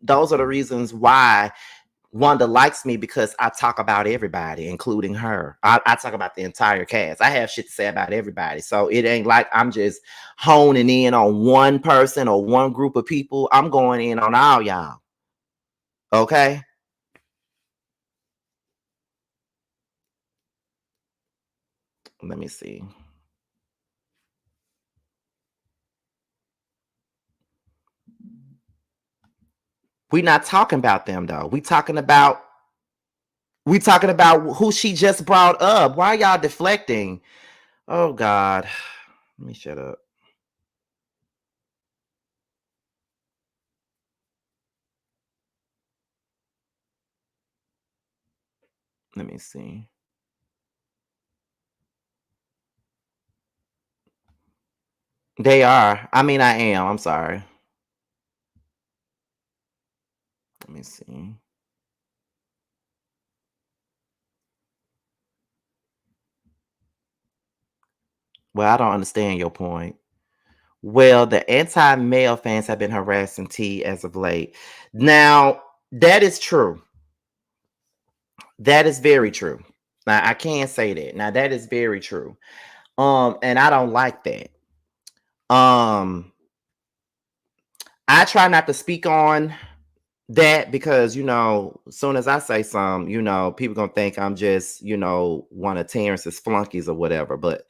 those are the reasons why Wanda likes me, because I talk about everybody, including her. I talk about the entire cast. I have shit to say about everybody. So it ain't like I'm just honing in on one person or one group of people. I'm going in on all y'all. Okay? Let me see. We're not talking about them though. We talking about who she just brought up. Why y'all deflecting? Oh God. Let me shut up. Let me see. They are. I mean, I am. I'm sorry. Let me see. Well, I don't understand your point. Well, the anti-male fans have been harassing T as of late. Now, that is true. That is very true. Now, I can't say that. Now, that is very true. And I don't like that. I try not to speak on that because, you know, as soon as I say something, you know, people gonna think I'm just, you know, one of Terrence's flunkies or whatever. But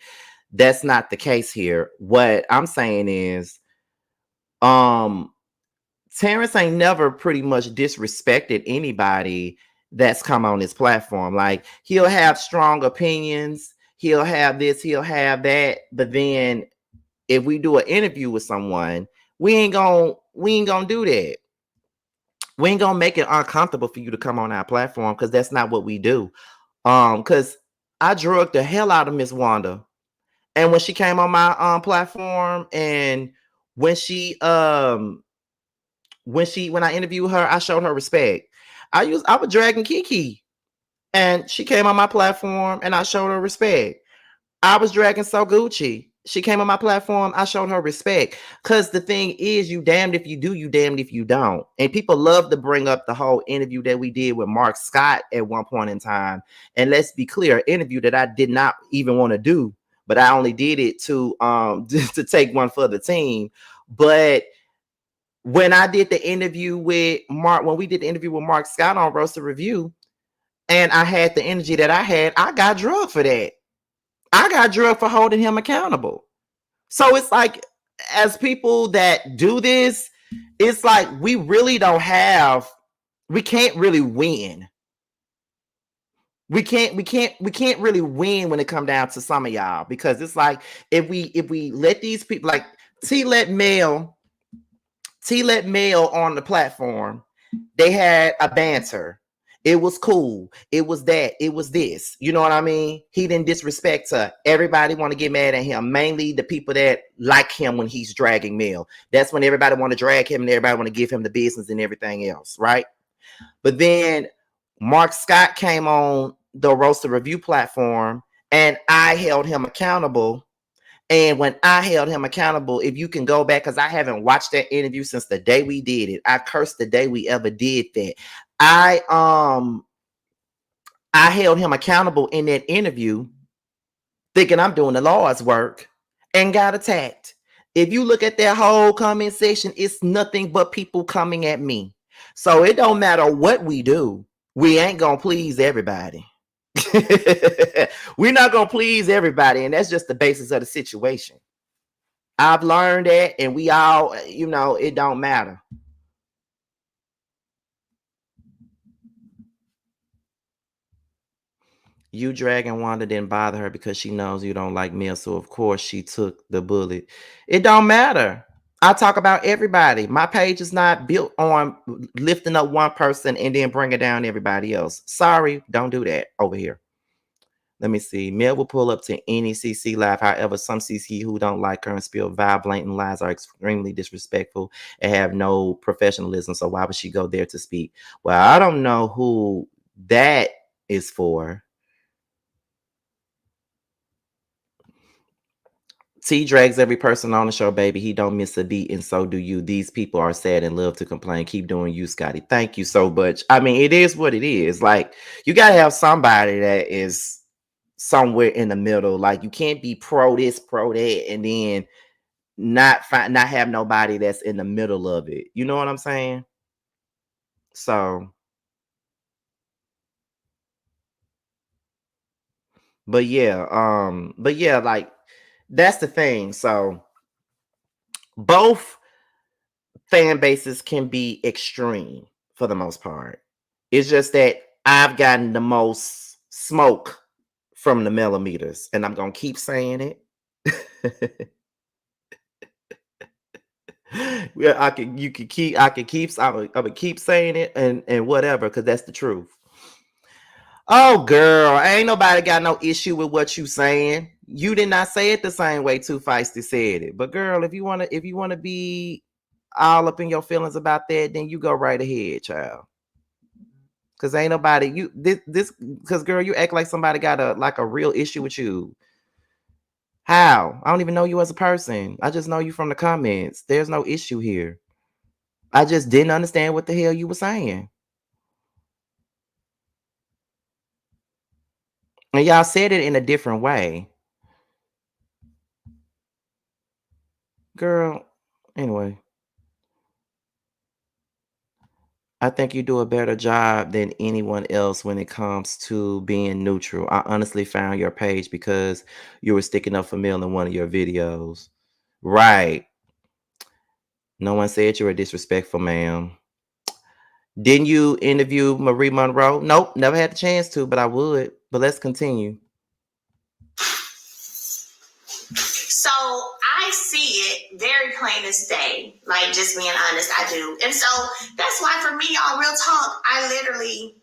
that's not the case here. What I'm saying is, Terrence ain't never pretty much disrespected anybody that's come on his platform. Like he'll have strong opinions, he'll have this, he'll have that, but then if we do an interview with someone, we ain't gonna do that. We ain't gonna make it uncomfortable for you to come on our platform because that's not what we do. Because I drugged the hell out of Miss Wanda, and when she came on my platform and when I interviewed her, I showed her respect. I was dragging Kiki, and she came on my platform, and I showed her respect. I was dragging So Gucci. She came on my platform. I showed her respect. Because the thing is, you damned if you do, you damned if you don't. And people love to bring up the whole interview that we did with Mark Scott at one point in time. And let's be clear, an interview that I did not even want to do, but I only did it to to take one for the team. But when I did the interview with Mark, when we did the interview with Mark Scott on Roast Review, and I had the energy that I had, I got drugged for that. I got drugged for holding him accountable. So it's like, as people that do this, it's like we really don't have, we can't really win. We can't really win when it come down to some of y'all, because it's like if we let these people, like T let Mel on the platform, they had a banter. It was cool. It was that. It was this. You know what I mean? He didn't disrespect her. Everybody want to get mad at him. Mainly the people that like him when he's dragging Mel. That's when everybody want to drag him and everybody want to give him the business and everything else, right? But then Mark Scott came on the Roaster Review platform, and I held him accountable. And when I held him accountable, if you can go back, because I haven't watched that interview since the day we did it. I cursed the day we ever did that. I held him accountable in that interview, thinking I'm doing the Lord's work, and got attacked. If you look at that whole comment section, it's nothing but people coming at me. So it don't matter what we do, we ain't gonna please everybody. We're not gonna please everybody, and that's just the basis of the situation. I've learned that, and we all, it don't matter. You dragging Wanda didn't bother her because she knows you don't like Mel, so of course she took the bullet. It don't matter. I talk about everybody. My page is not built on lifting up one person and then bringing down everybody else. Sorry, don't do that over here. Let me see. Mel will pull up to any CC live. However, some CC who don't like her and spill vile, blatant lies are extremely disrespectful and have no professionalism. So why would she go there to speak? Well, I don't know who that is for. T drags every person on the show, baby. He don't miss a beat, and so do you. These people are sad and love to complain. Keep doing you, Scotty. Thank you so much. I mean, it is what it is. Like, you got to have somebody that is somewhere in the middle. Like, you can't be pro this, pro that, and then not have nobody that's in the middle of it. You know what I'm saying? So, but yeah, like, that's the thing. So both fan bases can be extreme for the most part. It's just that I've gotten the most smoke from the millimeters, and I'm gonna keep saying it. Yeah, I could keep saying it and whatever, because that's the truth. Oh girl, ain't nobody got no issue with what you saying. You did not say it the same way Two Feisty said it. But girl, if you wanna be all up in your feelings about that, then you go right ahead, child. Cause ain't nobody because girl, you act like somebody got a real issue with you. How? I don't even know you as a person. I just know you from the comments. There's no issue here. I just didn't understand what the hell you were saying. And y'all said it in a different way. Girl, anyway. I think you do a better job than anyone else when it comes to being neutral. I honestly found your page because you were sticking up for Mel in one of your videos. Right. No one said you were disrespectful, ma'am. Didn't you interview Marie Monroe? Nope, never had the chance to, but I would. But let's continue. So I see it very plain as day, like just being honest, I do. And so that's why for me, y'all, real talk, I literally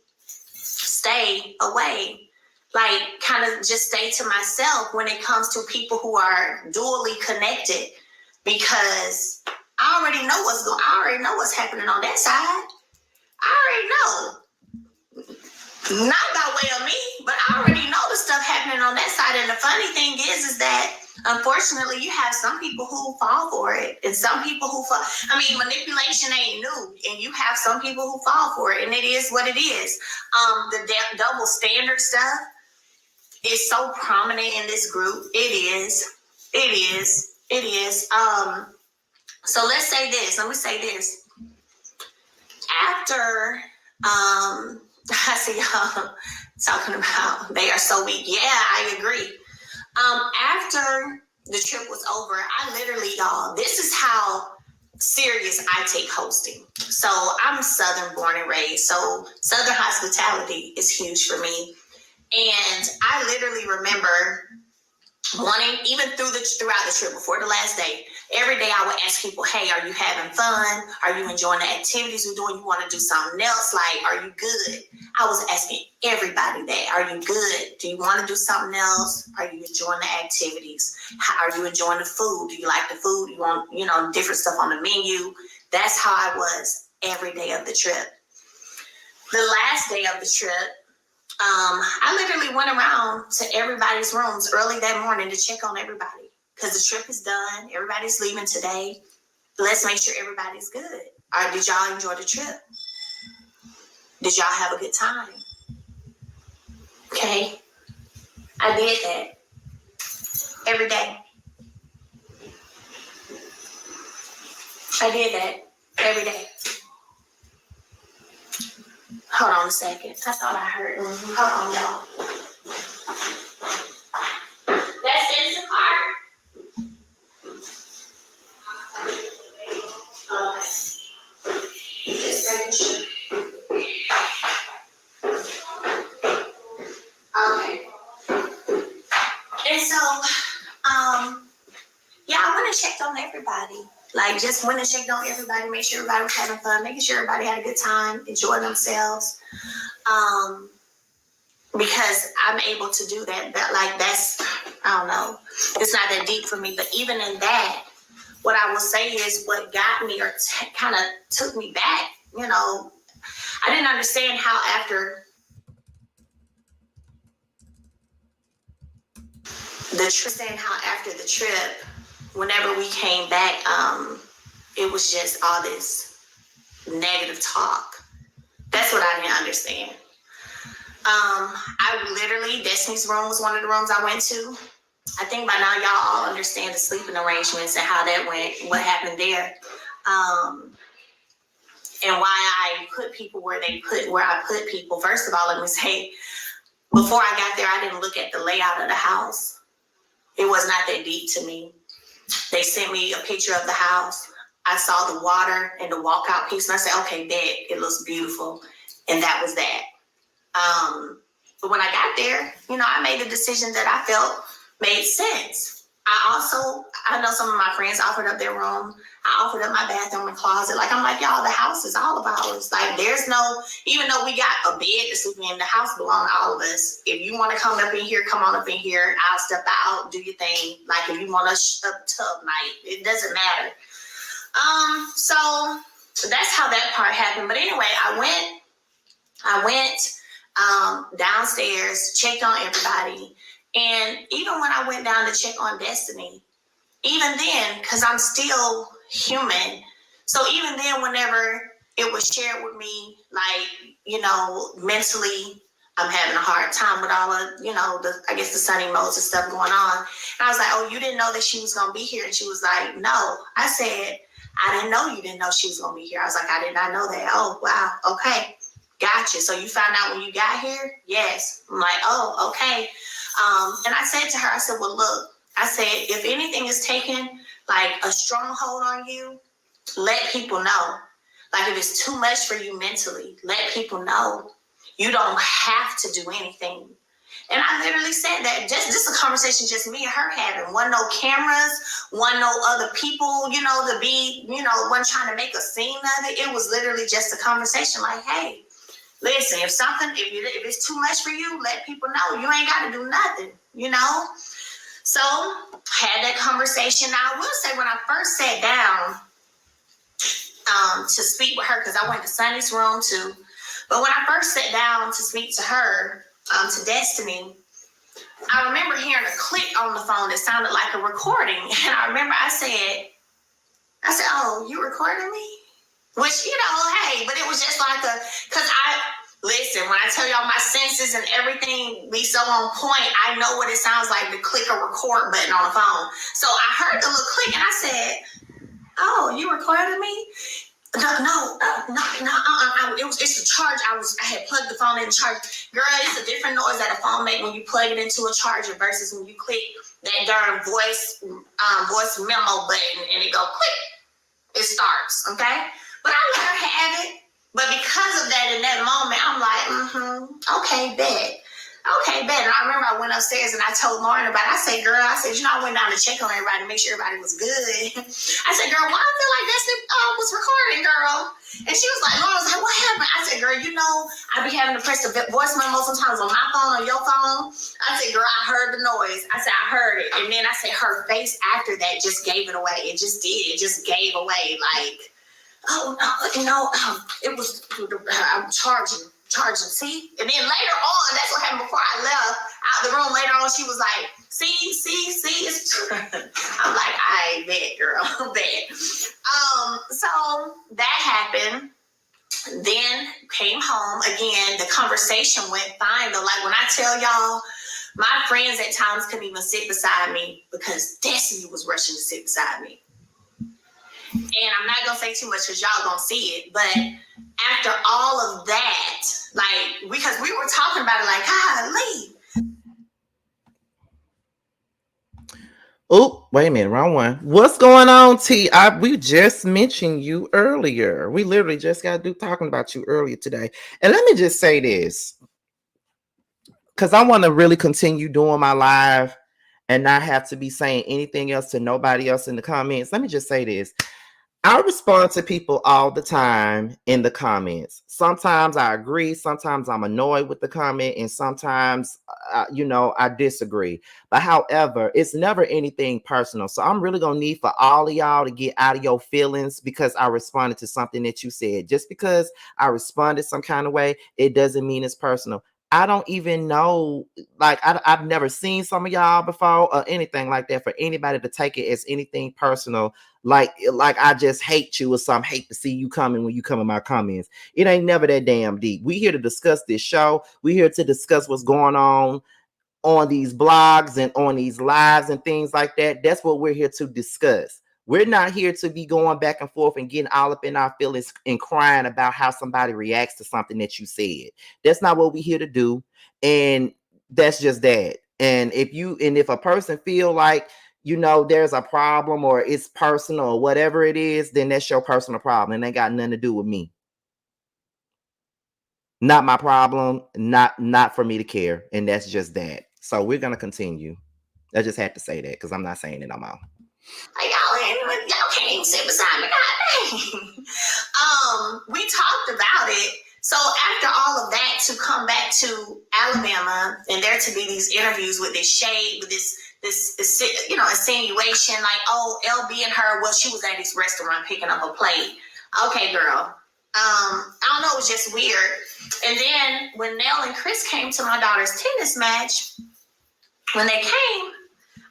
stay away. Like, kind of just stay to myself when it comes to people who are dually connected. because I already know what's happening on that side. I already know. Not by way of me, but I already know the stuff happening on that side. And the funny thing is that unfortunately you have some people who fall for it, and some people who fall. I mean, manipulation ain't new, and you have some people who fall for it, and it is what it is. The double standard stuff is so prominent in this group. It is. So let's say this. Let me say this. After I see y'all talking about they are so weak. Yeah, I agree. After the trip was over, I literally, y'all, this is how serious I take hosting. So I'm Southern born and raised. So Southern hospitality is huge for me. And I literally remember wanting, even throughout the trip, before the last day, every day I would ask people, hey, are you having fun? Are you enjoying the activities we're doing? You want to do something else? Like, are you good? I was asking everybody that. Are you good? Do you want to do something else? Are you enjoying the activities? Are you enjoying the food? Do you like the food? You want, different stuff on the menu? That's how I was every day of the trip. The last day of the trip, I literally went around to everybody's rooms early that morning to check on everybody, because the trip is done. Everybody's leaving today. Let's make sure everybody's good. All right, did y'all enjoy the trip? Did y'all have a good time? Okay. I did that every day. I did that every day. Hold on a second. I thought I heard. Hold on, y'all. That's Instacart. Okay. Just making sure. Okay. And so, yeah, I went and checked on everybody. Like, just went and checked on everybody, make sure everybody was having fun, making sure everybody had a good time, enjoying themselves. Because I'm able to do that. That's, I don't know, it's not that deep for me. But even in that, what I will say is what got me or kind of took me back, I didn't understand how after the trip, whenever we came back, it was just all this negative talk. That's what I didn't understand. I literally, Destiny's room was one of the rooms I went to. I think by now y'all all understand the sleeping arrangements and how that went, what happened there. And why I put people where I put people. First of all, let me say, before I got there, I didn't look at the layout of the house. It was not that deep to me. They sent me a picture of the house. I saw the water and the walkout piece, and I said, okay, it looks beautiful. And that was that. But when I got there, I made a decision that I felt made sense. I know some of my friends offered up their room. I offered up my bathroom and closet. Like, I'm like, y'all, the house is all of ours. Like, there's no, even though we got a bed to sleep in, the house belongs to all of us. If you want to come up in here, come on up in here. I'll step out, do your thing. Like, if you want a tub night, it doesn't matter. So that's how that part happened. But anyway, I went downstairs, checked on everybody. And even when I went down to check on Destiny, even then, because I'm still human, so even then, whenever it was shared with me, like, mentally, I'm having a hard time with all of, the sunny modes and stuff going on. And I was like, oh, you didn't know that she was going to be here? And she was like, no. I said, I didn't know you didn't know she was going to be here. I was like, I did not know that. Oh, wow. Okay. Gotcha. So you found out when you got here? Yes. I'm like, oh, okay. And I said to her, I said, well, look, I said, if anything is taking like a stronghold on you, let people know. Like, if it's too much for you mentally, let people know. You don't have to do anything. And I literally said that, just a conversation just me and her having. Wasn't no cameras, wasn't no other people, to be, wasn't trying to make a scene of it. It was literally just a conversation like, hey, listen, if it's too much for you, let people know. You ain't got to do nothing, So had that conversation. Now I will say when I first sat down to speak with her, because I went to Sunny's room too. But when I first sat down to speak to her, to Destiny, I remember hearing a click on the phone that sounded like a recording. And I remember I said, oh, you recording me? Which, you know, hey, but it was just like because listen, when I tell y'all my senses and everything be so on point, I know what it sounds like to click a record button on the phone. So I heard the little click and I said, oh, you recording me? No. It's the charge. I had plugged the phone in the charge. Girl, it's a different noise that a phone make when you plug it into a charger versus when you click that darn voice memo button and it go click. It starts, okay? But I let her have it. But because of that, in that moment, I'm like, okay, bet. Okay, bet. And I remember I went upstairs and I told Lauren about it. I said, girl, I went down to check on everybody to make sure everybody was good. I said, girl, why I feel like Destiny was recording, girl? And she was like, Lauren was like, what happened? I said, girl, you know, I be having to press the voice memo sometimes on my phone or your phone. I said, girl, I heard the noise. I said, I heard it. And then I said, her face after that just gave it away. It just did. It just gave away. Like, oh, no, you know, it was, I'm charging. See? And then later on, that's what happened before I left out the room. Later on, she was like, see, it's true. I'm like, I bet, girl, bet. So that happened. Then came home. Again, the conversation went fine. But like when I tell y'all, my friends at times couldn't even sit beside me because Destiny was rushing to sit beside me. And I'm not going to say too much because y'all going to see it. But after all of that, like, because we were talking about it like, golly. Oh, wait a minute, wrong one. What's going on, T? We just mentioned you earlier. We literally just got to talking about you earlier today. And let me just say this, because I want to really continue doing my live and not have to be saying anything else to nobody else in the comments. Let me just say this. I respond to people all the time in the comments. Sometimes I agree. Sometimes I'm annoyed with the comment. And sometimes, I disagree. But however, it's never anything personal. So I'm really going to need for all of y'all to get out of your feelings because I responded to something that you said. Just because I responded some kind of way, it doesn't mean it's personal. I don't even know, like, I've never seen some of y'all before or anything like that for anybody to take it as anything personal. Like I just hate you or something, hate to see you coming when you come in my comments. It ain't never that damn deep. We here to discuss this show. We here to discuss what's going on these blogs and on these lives and things like that. That's what we're here to discuss. We're not here to be going back and forth and getting all up in our feelings and crying about how somebody reacts to something that you said. That's not what we're here to do. And that's just that. And if a person feel like, there's a problem or it's personal or whatever it is, then that's your personal problem. And they got nothing to do with me. Not my problem, not for me to care. And that's just that. So we're going to continue. I just had to say that because I'm not saying it no more. Y'all can't even sit beside me. God dang. We talked about it. So after all of that, to come back to Alabama and there to be these interviews with this shade, with this insinuation, like, oh, LB and her, well, she was at this restaurant picking up a plate. Okay, girl. I don't know, it was just weird. And then when Nell and Chris came to my daughter's tennis match, when they came,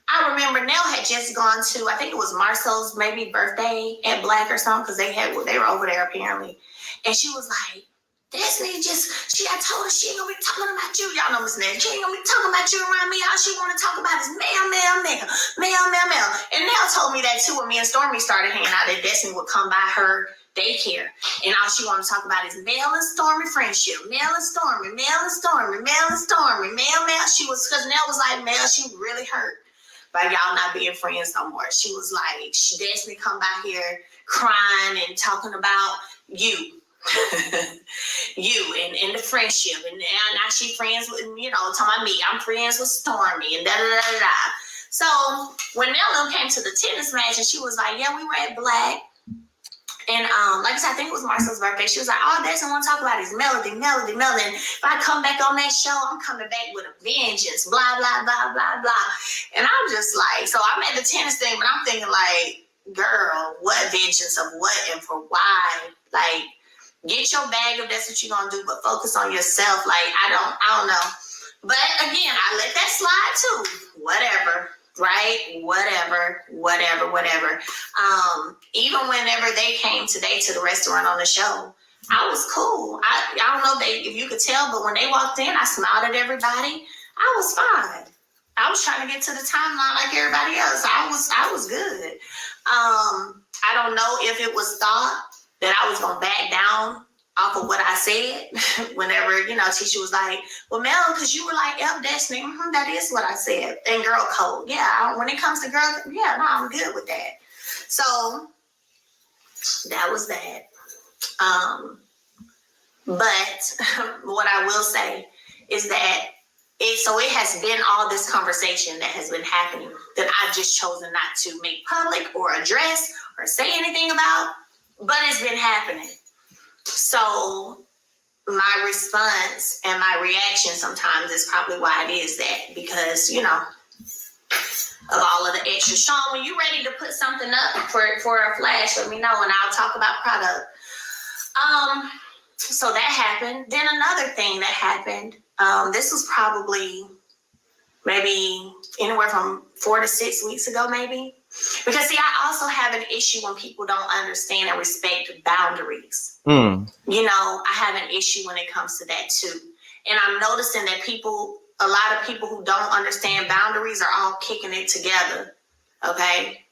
I remember Nell had just gone to, I think it was Marcel's maybe birthday at Black or something, because they were over there apparently. And she was like, Destiny I told her she ain't gonna be talking about you. Y'all know Miss Nell. She ain't gonna be talking about you around me. All she wanna talk about is Mel. And Nell told me that too when me and Stormy started hanging out, that Destiny would come by her daycare. And all she wanted to talk about is Mel and Stormy friendship. Mel and Stormy. She was, because Nell was like, Mel, she really hurt by y'all not being friends no more. She was like, Destiny come by here crying and talking about you. You and the friendship, and now she friends with, talking about me. I'm friends with Stormy and da da da da. So when Nell came to the tennis match, and she was like, yeah, we were at Black, And like I said, I think it was Marcel's birthday. She was like, all Destiny want to talk about is Melody. And if I come back on that show, I'm coming back with a vengeance, blah, blah, blah, blah, blah. And I'm just like, so I'm at the tennis thing, but I'm thinking like, girl, what vengeance of what and for why? Like, get your bag if that's what you're going to do, but focus on yourself. Like, I don't know. But again, I let that slide too. Whatever. Right? Whatever. Even whenever they came today to the restaurant on the show, I was cool. I don't know if you could tell, but when they walked in, I smiled at everybody. I was fine. I was trying to get to the timeline like everybody else. I was good. I don't know if it was thought that I was gonna back down off of what I said. Whenever, Tisha was like, well, Mel, because you were like, F Destiny, that is what I said. And girl code. Yeah, when it comes to girl, yeah, no, I'm good with that. So that was that. But what I will say is that it has been all this conversation that has been happening that I've just chosen not to make public or address or say anything about, but it's been happening. So my response and my reaction sometimes is probably why it is that, because, of all of the extra. Sean, when you're ready to put something up for a flash, let me know and I'll talk about product. So that happened. Then another thing that happened, this was probably maybe anywhere from 4 to 6 weeks ago, maybe. Because, see, I also have an issue when people don't understand and respect boundaries. I have an issue when it comes to that, too. And I'm noticing that a lot of people who don't understand boundaries are all kicking it together. Okay?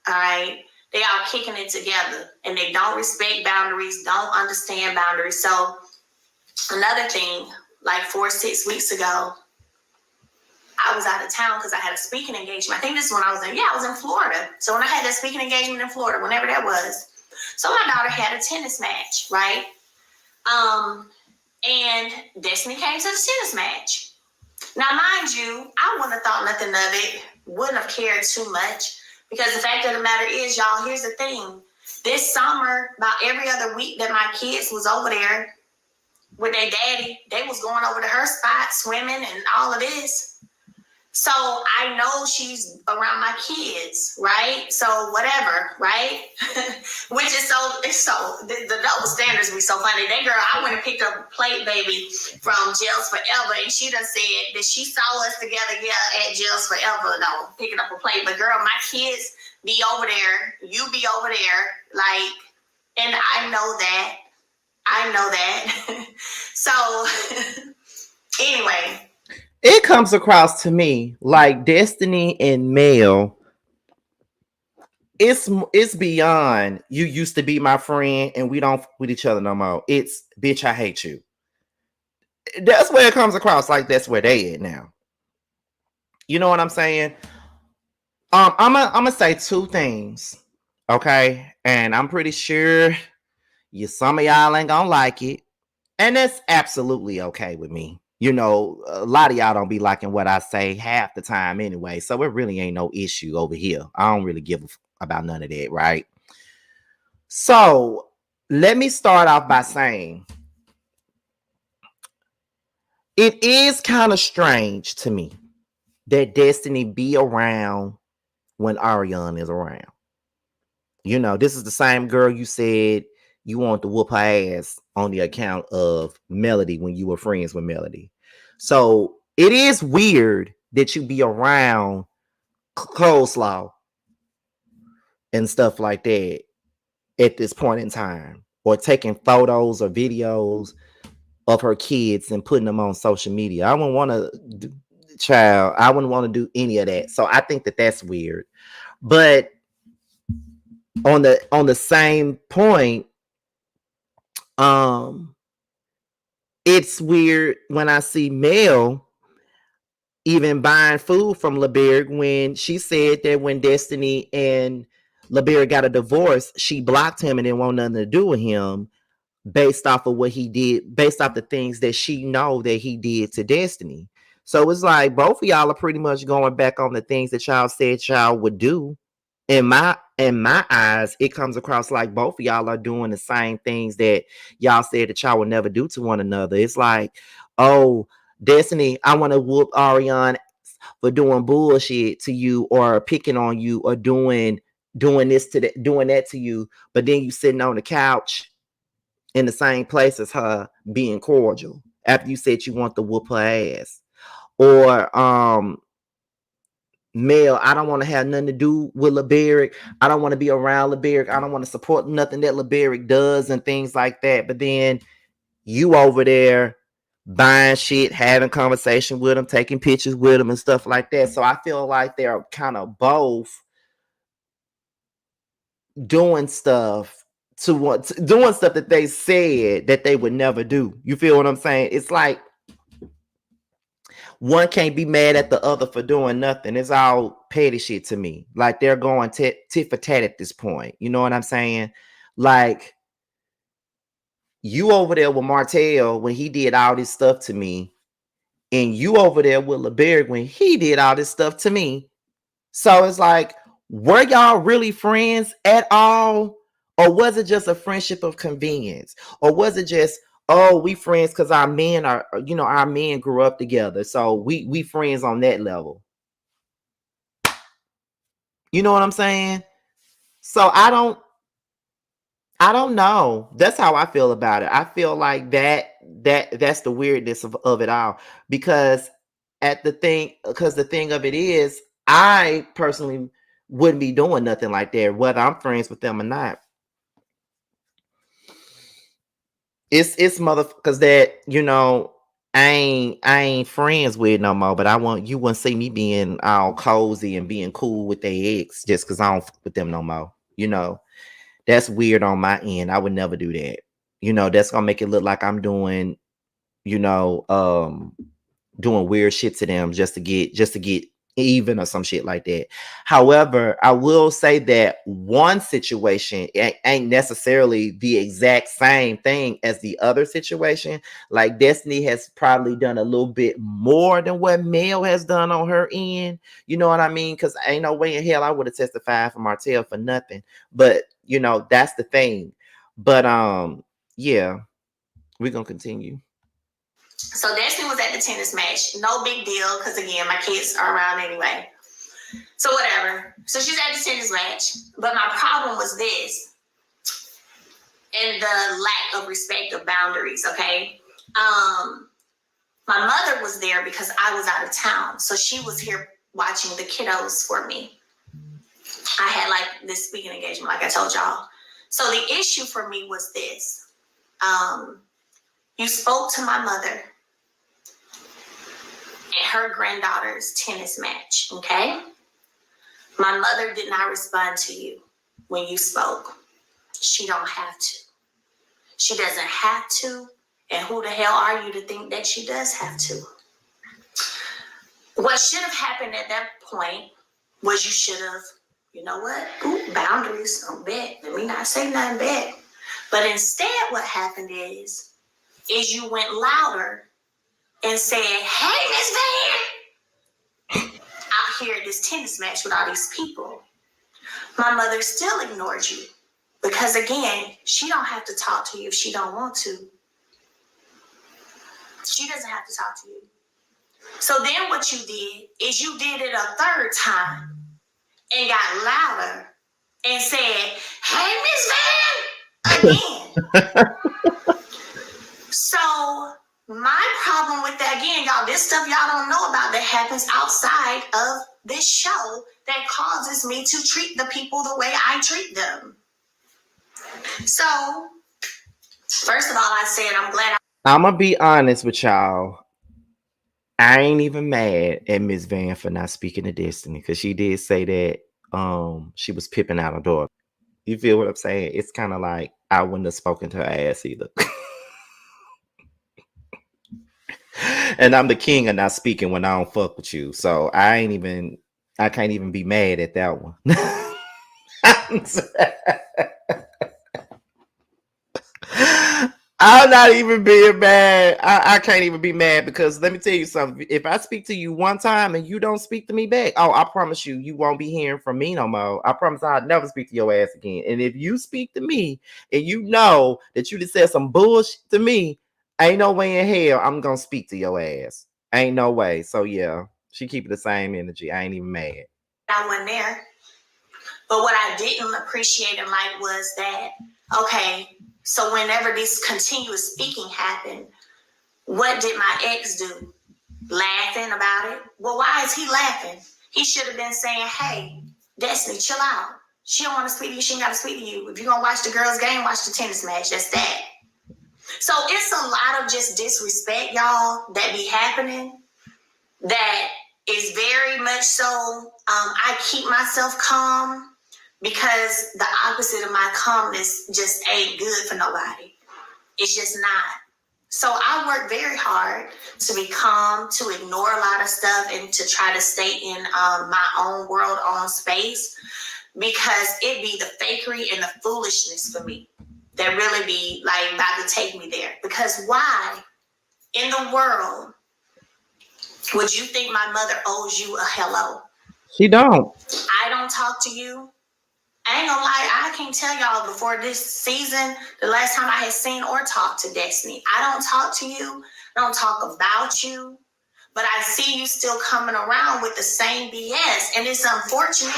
All right? They all kicking it together. And they don't respect boundaries, don't understand boundaries. So, another thing, like 4 or 6 weeks ago, I was out of town because I had a speaking engagement. I think this is when I was in Florida. So when I had that speaking engagement in Florida, whenever that was, so my daughter had a tennis match, right? And Destiny came to the tennis match. Now, mind you, I wouldn't have thought nothing of it, wouldn't have cared too much, because the fact of the matter is, y'all, here's the thing. This summer, about every other week that my kids was over there with their daddy, they was going over to her spot, swimming and all of this. So I know she's around my kids, right? So whatever, right? Which is the double standards be so funny. That girl, I went and picked up a plate, baby, from Jails Forever, and she done said that she saw us together, at Jails Forever, though, picking up a plate. But girl, my kids be over there, you be over there, like, and I know that. So anyway. It comes across to me like Destiny and Mel, it's beyond you used to be my friend and we don't with each other no more. It's bitch, I hate you. That's where it comes across, like that's where they at now. You know what I'm saying? I'm gonna say 2 things, okay? And I'm pretty sure some of y'all ain't gonna like it, and that's absolutely okay with me. A lot of y'all don't be liking what I say half the time anyway, so it really ain't no issue over here. I don't really give about none of that, right? So let me start off by saying it is kind of strange to me that Destiny be around when Ariane is around. This is the same girl you said you want to whoop her ass on the account of Melody when you were friends with Melody. So it is weird that you be around Coleslaw and stuff like that at this point in time, or taking photos or videos of her kids and putting them on social media. I wouldn't want to do any of that. So I think that that's weird. But on the same point, it's weird when I see Mel even buying food from LeBerg, when she said that when Destiny and LeBerg got a divorce, she blocked him and didn't want nothing to do with him based off of what he did, based off the things that she know that he did to Destiny. So it's like both of y'all are pretty much going back on the things that y'all said y'all would do in my eyes, it comes across like both of y'all are doing the same things that y'all said that y'all would never do to one another. It's like, oh, Destiny, I want to whoop Ariane for doing bullshit to you or picking on you or doing this to that, doing that to you, but then you sitting on the couch in the same place as her being cordial after you said you want to whoop her ass. Or Mel, I don't want to have nothing to do with LeBerick. I don't want to be around LeBerick. I don't want to support nothing that LeBerick does and things like that. But then you over there buying shit, having conversation with them, taking pictures with them and stuff like that. So I feel like they're kind of both doing stuff doing stuff that they said that they would never do. You feel what I'm saying? It's like one can't be mad at the other for doing nothing. It's all petty shit to me. Like they're going tit for tat at this point. You know what I'm saying? Like you over there with Martell when he did all this stuff to me, and you over there with LeBerg when he did all this stuff to me. So it's like, were y'all really friends at all? Or was it just a friendship of convenience? Or was it just, oh, we friends because our men are, our men grew up together. So we friends on that level. You know what I'm saying? So I don't know. That's how I feel about it. I feel like that's the weirdness of it all. Because the thing of it is, I personally wouldn't be doing nothing like that, whether I'm friends with them or not. It's motherfuckers that, I ain't friends with no more, but you wouldn't see me being all cozy and being cool with their ex just because I don't fuck with them no more. That's weird on my end. I would never do that. That's gonna make it look like I'm doing, doing weird shit to them just to get even or some shit like that. However, I will say that one situation ain't necessarily the exact same thing as the other situation. Like Destiny has probably done a little bit more than what Mel has done on her end. You know what I mean? Because ain't no way in hell I would have testified for Martell for nothing. But that's the thing. But yeah, we're gonna continue. So Destiny was at the tennis match. No big deal, because again, my kids are around anyway. So whatever. So she's at the tennis match. But my problem was this. And the lack of respect of boundaries, okay? My mother was there because I was out of town. So she was here watching the kiddos for me. I had like this speaking engagement, like I told y'all. So the issue for me was this. You spoke to my mother at her granddaughter's tennis match, okay? My mother did not respond to you when you spoke. She don't have to. She doesn't have to. And who the hell are you to think that she does have to? What should have happened at that point was you should have, you know what? Ooh, boundaries, don't bet. Let me not say nothing bad. But instead what happened is you went louder and said, hey, Miss Van, out here at this tennis match with all these people. My mother still ignored you because, again, she don't have to talk to you if she don't want to. She doesn't have to talk to you. So then what you did is you did it a third time and got louder and said, hey, Miss Van, again. So my problem with that, again, y'all, this stuff y'all don't know about that happens outside of this show that causes me to treat the people the way I treat them. So, first of all, I said I'm glad I'm going to be honest with y'all. I ain't even mad at Miss Van for not speaking to Destiny because she did say that she was pipping out her daughter. You feel what I'm saying? It's kind of like I wouldn't have spoken to her ass either. And I'm the king of not speaking when I don't fuck with you. So I can't even be mad at that one. I'm not even being mad. I can't even be mad because let me tell you something. If I speak to you one time and you don't speak to me back, oh, I promise you, you won't be hearing from me no more. I promise I'll never speak to your ass again. And if you speak to me and you know that you just said some bullshit to me, ain't no way in hell I'm gonna speak to your ass. Ain't no way. So yeah, she keeping the same energy. I ain't even mad. I went there. But what I didn't appreciate and like was that, okay, so whenever this continuous speaking happened, what did my ex do? Laughing about it? Well, why is he laughing? He should have been saying, hey, Destiny, chill out. She don't want to speak to you. She ain't got to speak to you. If you're going to watch the girls' game, watch the tennis match. That's that. So it's a lot of just disrespect, y'all, that be happening that is very much so. I keep myself calm because the opposite of my calmness just ain't good for nobody. It's just not. So I work very hard to be calm, to ignore a lot of stuff, and to try to stay in my own world, own space, because it be the fakery and the foolishness for me that really be like about to take me there. Because why in the world would you think my mother owes you a hello? She don't. I don't talk to you. I ain't gonna lie, I can't tell y'all before this season the last time I had seen or talked to Destiny. I don't talk to you. I don't talk about you. But I see you still coming around with the same BS. And it's unfortunate,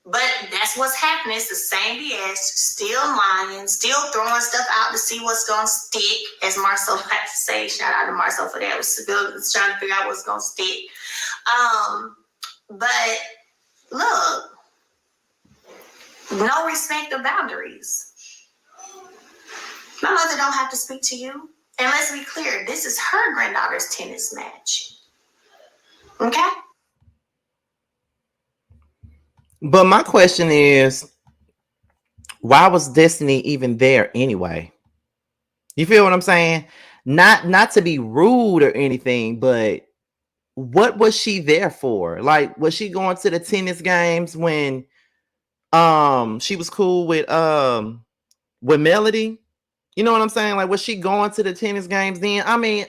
but that's what's happening. It's the same BS, still lying, still throwing stuff out to see what's gonna stick, as Marcel likes to say. Shout out to Marcel for that. We're trying to figure out what's gonna stick. But look, no respect of boundaries. My mother don't have to speak to you. And let's be clear, this is her granddaughter's tennis match. Okay? But my question is, why was Destiny even there anyway? You feel what I'm saying? Not to be rude or anything, but what was she there for? Like, was she going to the tennis games when she was cool with Melody? You know what I'm saying? Like, was she going to the tennis games then? I mean,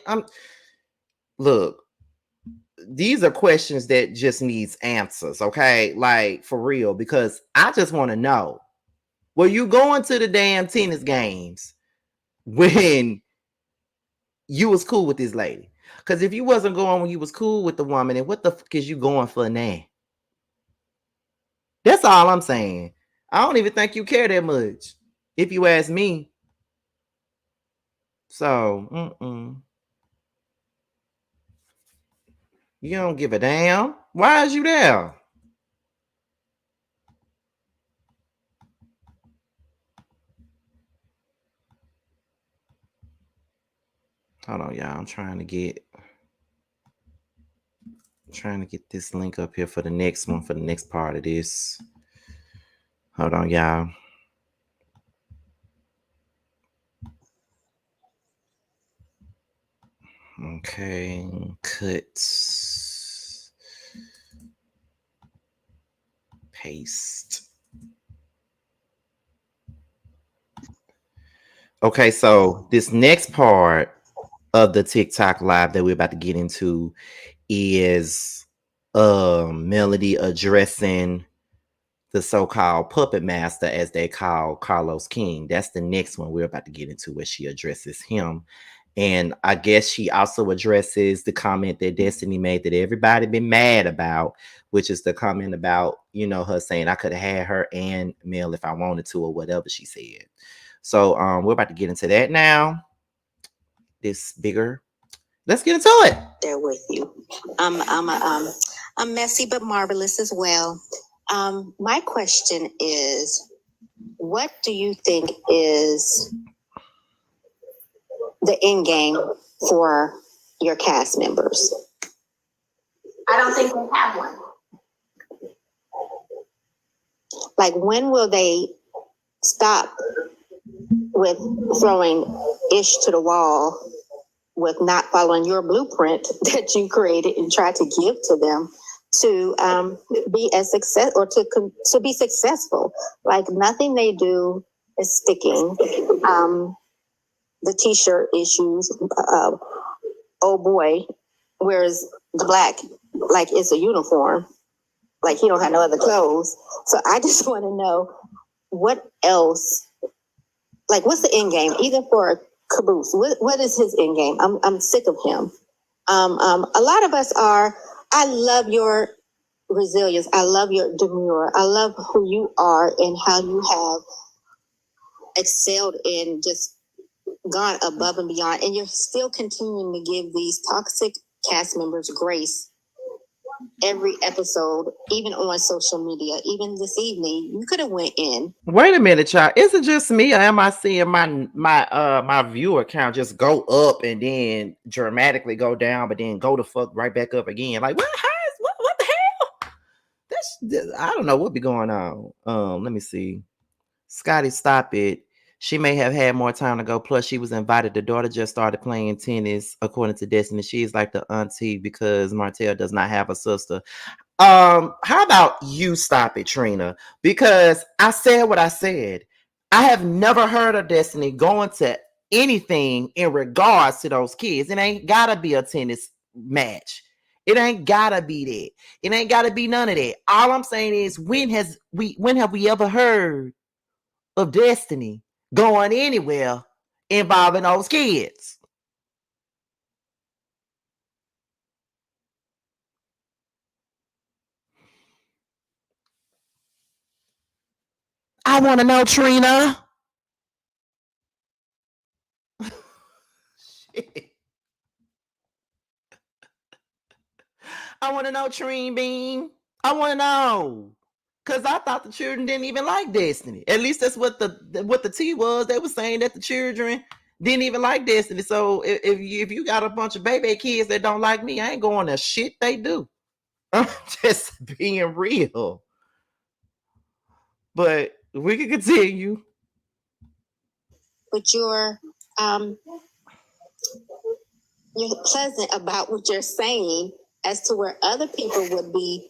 look, these are questions that just needs answers, okay? Like, for real, because I just want to know, were you going to the damn tennis games when you was cool with this lady? Because if you wasn't going when you was cool with the woman, then what the fuck is you going for now? That's all I'm saying. I don't even think you care that much, if you ask me. So, you don't give a damn. Why is you there? Hold on, y'all. I'm trying to get this link up here for the next one, for the next part of this. Hold on, y'all. Okay, cut, paste. Okay, so this next part of the TikTok live that we're about to get into is Melody addressing the so-called puppet master, as they call Carlos King. That's the next one we're about to get into, where she addresses him. And I guess she also addresses the comment that Destiny made that everybody been mad about, which is the comment about, you know, her saying I could have had her and Mel if I wanted to, or whatever she said. So we're about to get into that now. This bigger. Let's get into it. There with you. I'm messy but marvelous as well. My question is, what do you think is the end game for your cast members? I don't think they have one. Like, when will they stop with throwing ish to the wall, with not following your blueprint that you created and tried to give to them to be a success, or to be successful? Like, nothing they do is sticking. the t-shirt issues. Oh boy, whereas the black, like it's a uniform, like he don't have no other clothes. So I just want to know what else, like what's the end game, even for Caboose? What is his end game? I'm sick of him. A lot of us are. I love your resilience. I love your demure. I love who you are and how you have excelled in just gone above and beyond, and you're still continuing to give these toxic cast members grace every episode, even on social media. Even this evening, you could have went in. Wait a minute, child. Is it just me, or am I seeing my viewer count just go up and then dramatically go down, but then go the fuck right back up again? Like what? What the hell? I don't know what be going on. Let me see. Scotty, stop it. She may have had more time to go. Plus, she was invited. The daughter just started playing tennis, according to Destiny. She's like the auntie because Martell does not have a sister. How about you stop it, Trina? Because I said what I said. I have never heard of Destiny going to anything in regards to those kids. It ain't gotta be a tennis match. It ain't gotta be that. It ain't gotta be none of that. All I'm saying is when have we ever heard of Destiny going anywhere involving those kids? I want to know, Trina. I want to know, Trine Bean. I want to know. Because I thought the children didn't even like Destiny. At least that's what the tea was. They were saying that the children didn't even like Destiny. So if you got a bunch of baby kids that don't like me, I ain't going to shit they do. I'm just being real. But we can continue. But you're pleasant about what you're saying, as to where other people would be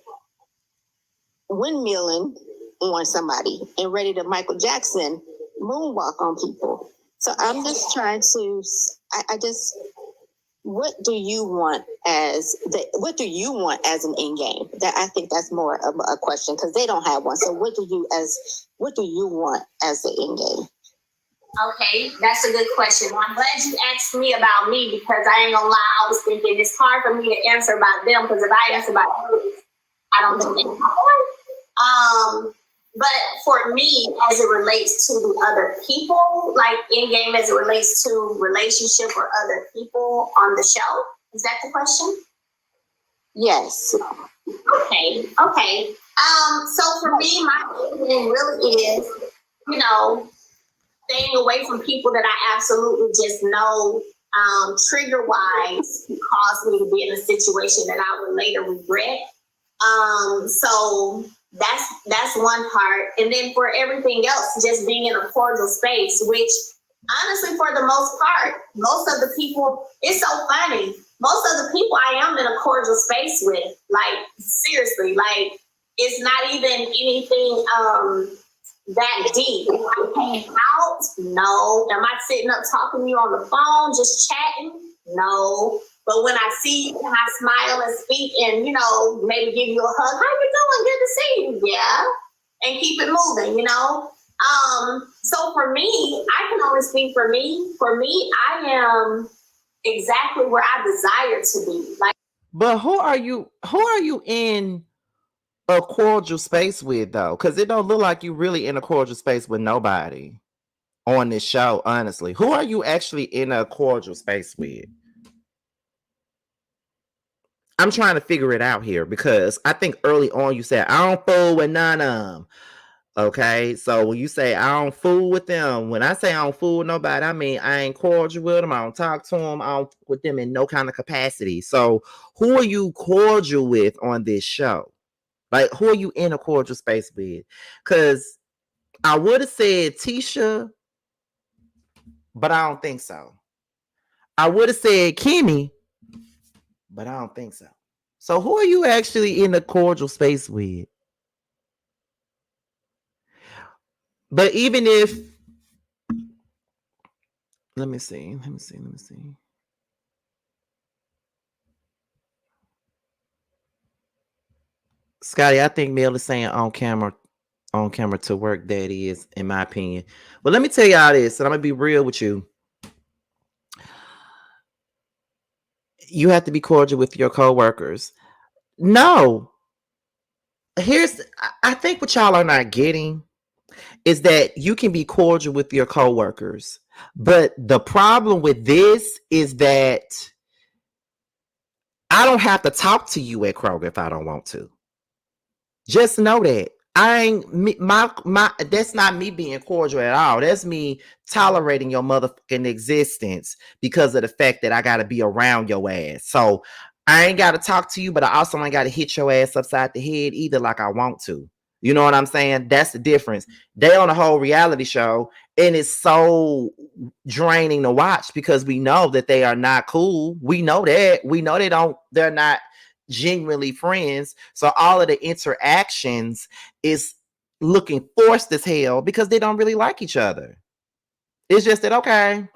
windmilling on somebody and ready to Michael Jackson moonwalk on people. So I'm just trying to, I just, what do you want as an end game? That, I think that's more of a question, because they don't have one. So what do you want as the end game? Okay, that's a good question. Well, I'm glad you asked me about me, because I ain't gonna lie, I was thinking it's hard for me to answer about them, because if I answer about them, I don't think they know. But for me, as it relates to the other people, like in game, as it relates to relationship or other people on the show, is that the question? Yes. Okay. So for me, my thing really is, staying away from people that I absolutely just know, trigger wise, cause me to be in a situation that I would later regret. So that's one part. And then for everything else, just being in a cordial space, which honestly, for the most part, most of the people, it's so funny. Most of the people I am in a cordial space with, like seriously, like it's not even anything that deep. Am I hanging out? No. Am I sitting up talking to you on the phone, just chatting? No. But when I see you, can I smile and speak and, maybe give you a hug? How you doing? Good to see you. Yeah. And keep it moving, So for me, I can only speak for me. For me, I am exactly where I desire to be. But who are you in a cordial space with, though? Because it don't look like you really in a cordial space with nobody on this show, honestly. Who are you actually in a cordial space with? I'm trying to figure it out here, because I think early on you said, I don't fool with none of them. Okay, so when you say I don't fool with them, when I say I don't fool with nobody, I mean I ain't cordial with them. I don't talk to them. I don't with them in no kind of capacity. So who are you cordial with on this show? Like, who are you in a cordial space with? Because I would have said Tisha, but I don't think so. I would have said Kimmy, but I don't think so. So who are you actually in a cordial space with? But even if Let me see. Let me see. Let me see. Scotty, I think Mel is saying on camera to work. That is, in my opinion. But let me tell y'all this, and I'm gonna be real with you. You have to be cordial with your coworkers. No, I think what y'all are not getting is that you can be cordial with your coworkers, but the problem with this is that I don't have to talk to you at Kroger if I don't want to. Just know that I ain't my that's not me being cordial at all. That's me tolerating your motherfucking existence because of the fact that I gotta be around your ass. So I ain't gotta talk to you, but I also ain't gotta hit your ass upside the head either like I want to. You know what I'm saying? That's the difference. They on a whole reality show, and it's so draining to watch because we know that they are not cool. We know that. We know they're not genuinely friends. So all of the interactions is looking forced as hell because they don't really like each other. It's just that, okay,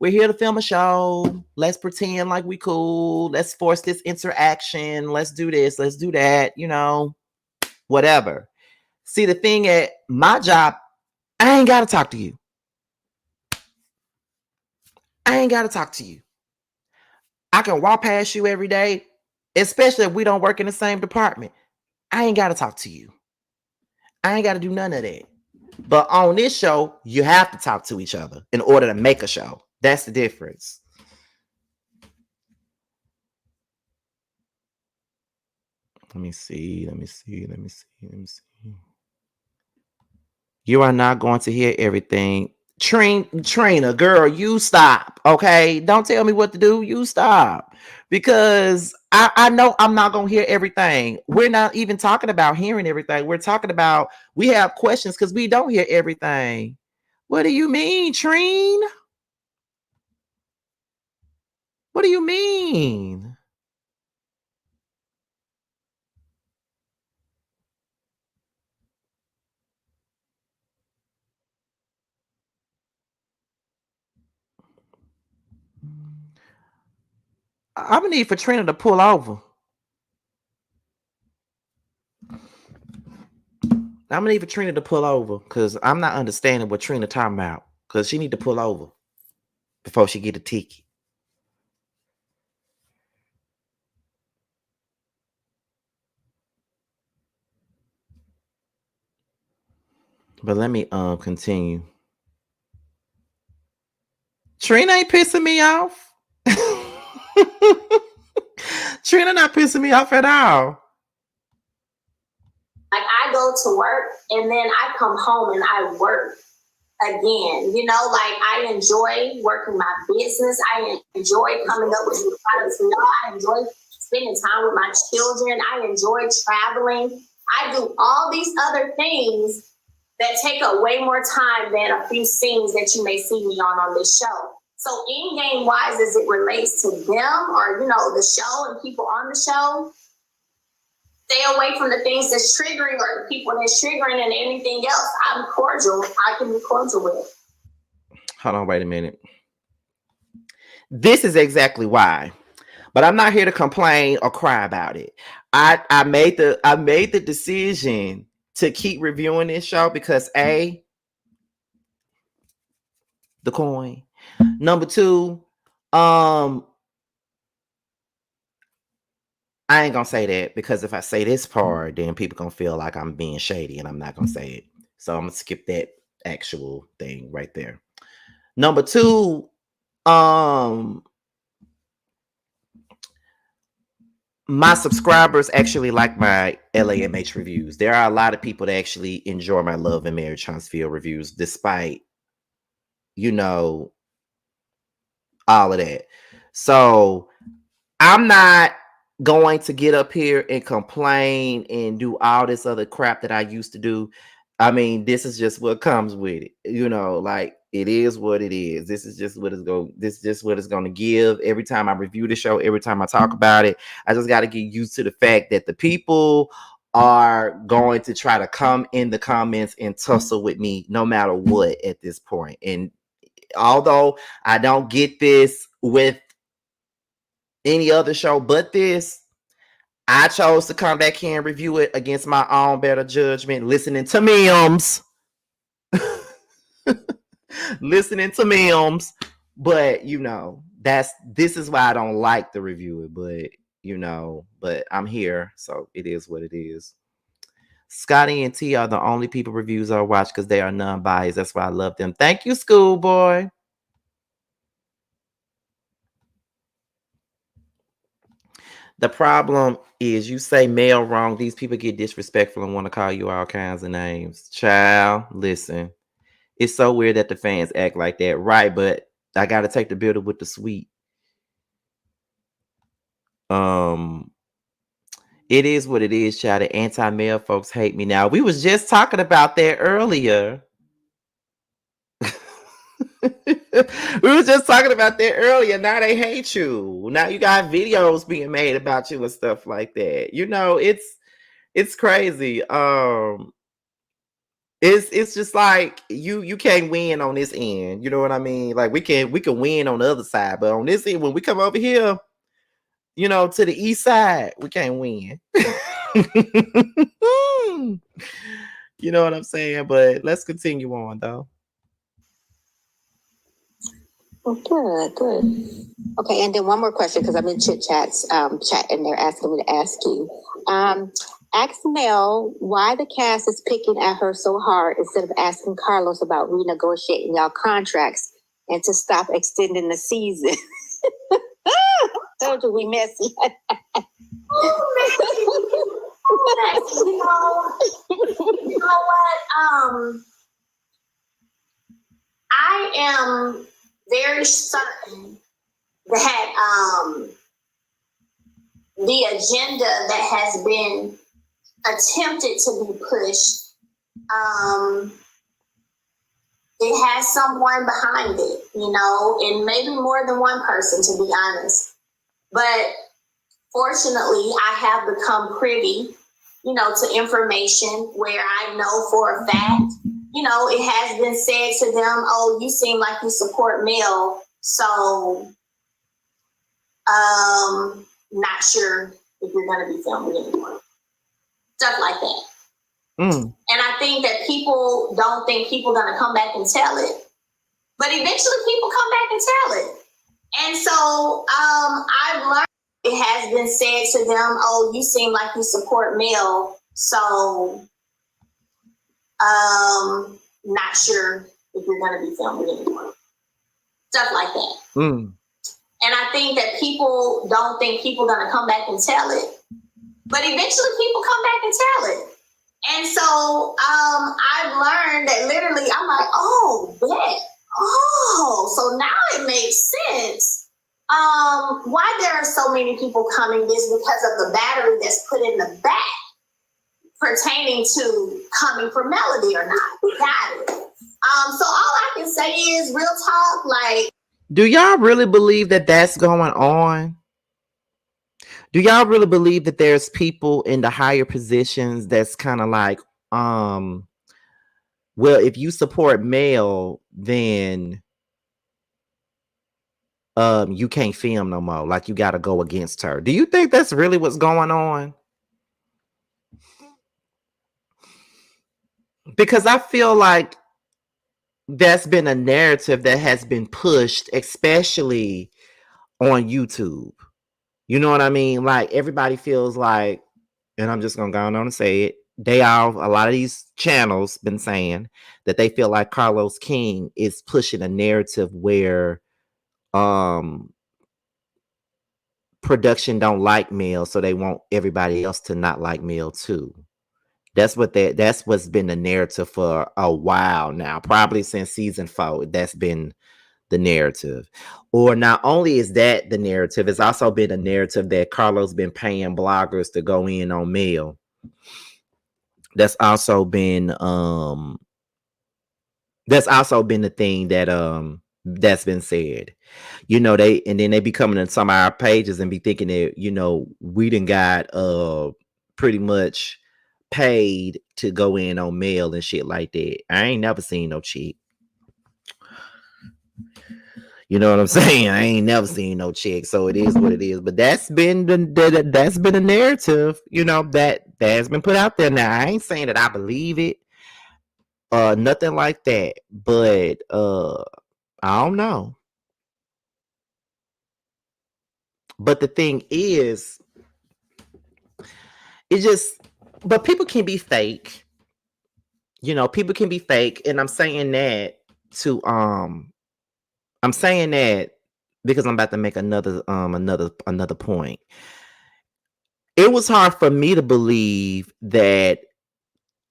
we're here to film a show. Let's pretend like we cool. Let's force this interaction. Let's do this. Let's do that. Whatever. See, the thing at my job, I ain't got to talk to you. I ain't got to talk to you. I can walk past you every day, especially if we don't work in the same department. I ain't got to talk to you. I ain't got to do none of that. But on this show, you have to talk to each other in order to make a show. That's the difference. Let me see. Let me see. Let me see. Let me see. You are not going to hear everything. Trina, girl, you stop. Okay. Don't tell me what to do. You stop. Because I know I'm not going to hear everything. We're not even talking about hearing everything. We're talking about we have questions because we don't hear everything. What do you mean, Trine? What do you mean? I'm gonna need for Trina to pull over. I'm gonna need for Trina to pull over because I'm not understanding what Trina talking about. Because she need to pull over before she get a ticket. But let me continue. Trina ain't pissing me off. Trina not pissing me off at all. Like I go to work and then I come home and I work again. Like I enjoy working my business. I enjoy coming up with new products. I enjoy spending time with my children. I enjoy traveling. I do all these other things that take up way more time than a few scenes that you may see me on this show. So in-game wise, as it relates to them or, the show and people on the show, stay away from the things that's triggering or the people that's triggering and anything else. I'm cordial. I can be cordial with. Hold on, wait a minute. This is exactly why. But I'm not here to complain or cry about it. I made the decision to keep reviewing this show because A, the coin. Number two, I ain't gonna say that because if I say this part, then people gonna feel like I'm being shady and I'm not gonna say it. So I'm gonna skip that actual thing right there. Number two, my subscribers actually like my LAMH reviews. There are a lot of people that actually enjoy my Love and Marriage Huntsville reviews, despite, all of that. So I'm not going to get up here and complain and do all this other crap that I used to do. I mean, this is just what comes with it. Like it is what it is. This is just what it's going to give. Every time I review the show, every time I talk about it, I just got to get used to the fact that the people are going to try to come in the comments and tussle with me no matter what at this point. And although I don't get this with any other show but this, I chose to come back here and review it against my own better judgment, listening to memes. Listening to memes. But this is why I don't like to review it. But I'm here, so it is what it is. Scotty and T are the only people reviews I watch because they are non-biased. That's why I love them. Thank you, schoolboy. The problem is you say male wrong. These people get disrespectful and want to call you all kinds of names. Child, listen. It's so weird that the fans act like that. Right, but I got to take the bitter with the sweet. It is what it is, child. The anti-male folks hate me now. We was just talking about that earlier. We was just talking about that earlier. Now they hate you. Now you got videos being made about you and stuff like that. It's crazy. It's just like you can't win on this end. You know what I mean? Like we can win on the other side, but on this end, when we come over here, to the east side, we can't win. You know what I'm saying? But let's continue on though. Good. Okay, and then one more question because I'm in chat and they're asking me to ask you. Ask Mel why the cast is picking at her so hard instead of asking Carlos about renegotiating y'all contracts and to stop extending the season. Told you we messy. You know what? I am very certain that the agenda that has been attempted to be pushed, it has someone behind it, and maybe more than one person, to be honest. But fortunately, I have become privy, to information where I know for a fact, it has been said to them, oh, you seem like you support Mel, so not sure if you're going to be filming anymore. Stuff like that. And I think that people don't think people are going to come back and tell it, but eventually people come back and tell it. And so I've learned it has been said to them, oh, you seem like you support Mel, so not sure if you're going to be filming anymore. Stuff like that. And I think that people don't think people are going to come back and tell it, but eventually people come back and tell it. And so I've learned that literally I'm like, oh, bet. Oh, so now it makes sense. Why there are so many people coming is because of the battery that's put in the back pertaining to coming for Melody or not. Got it. So all I can say is real talk, like, do y'all really believe that that's going on? Do y'all really believe that there's people in the higher positions that's kind of like, well, if you support Mel, then you can't film no more. Like you got to go against her. Do you think that's really what's going on? Because I feel like that's been a narrative that has been pushed, especially on YouTube. You know what I mean? Like everybody feels like, and I'm just gonna go on and say it. A lot of these channels been saying that they feel like Carlos King is pushing a narrative where production don't like Mel, so they want everybody else to not like Mel too. That's what's been the narrative for a while now, probably since season 4. That's been the narrative. Or not only is that the narrative, it's also been a narrative that Carlos been paying bloggers to go in on Mel. That's also been the thing that that's been said. They be coming in some of our pages and be thinking that, we done got pretty much paid to go in on Mel and shit like that. I ain't never seen no chick. You know what I'm saying? I ain't never seen no chick, so it is what it is. But that's been that's been a narrative, you know, that has been put out there. Now I ain't saying that I believe it, nothing like that. But I don't know. But the thing is, it just, but people can be fake. You know, people can be fake, and I'm saying that to I'm saying that because I'm about to make another point. It was hard for me to believe that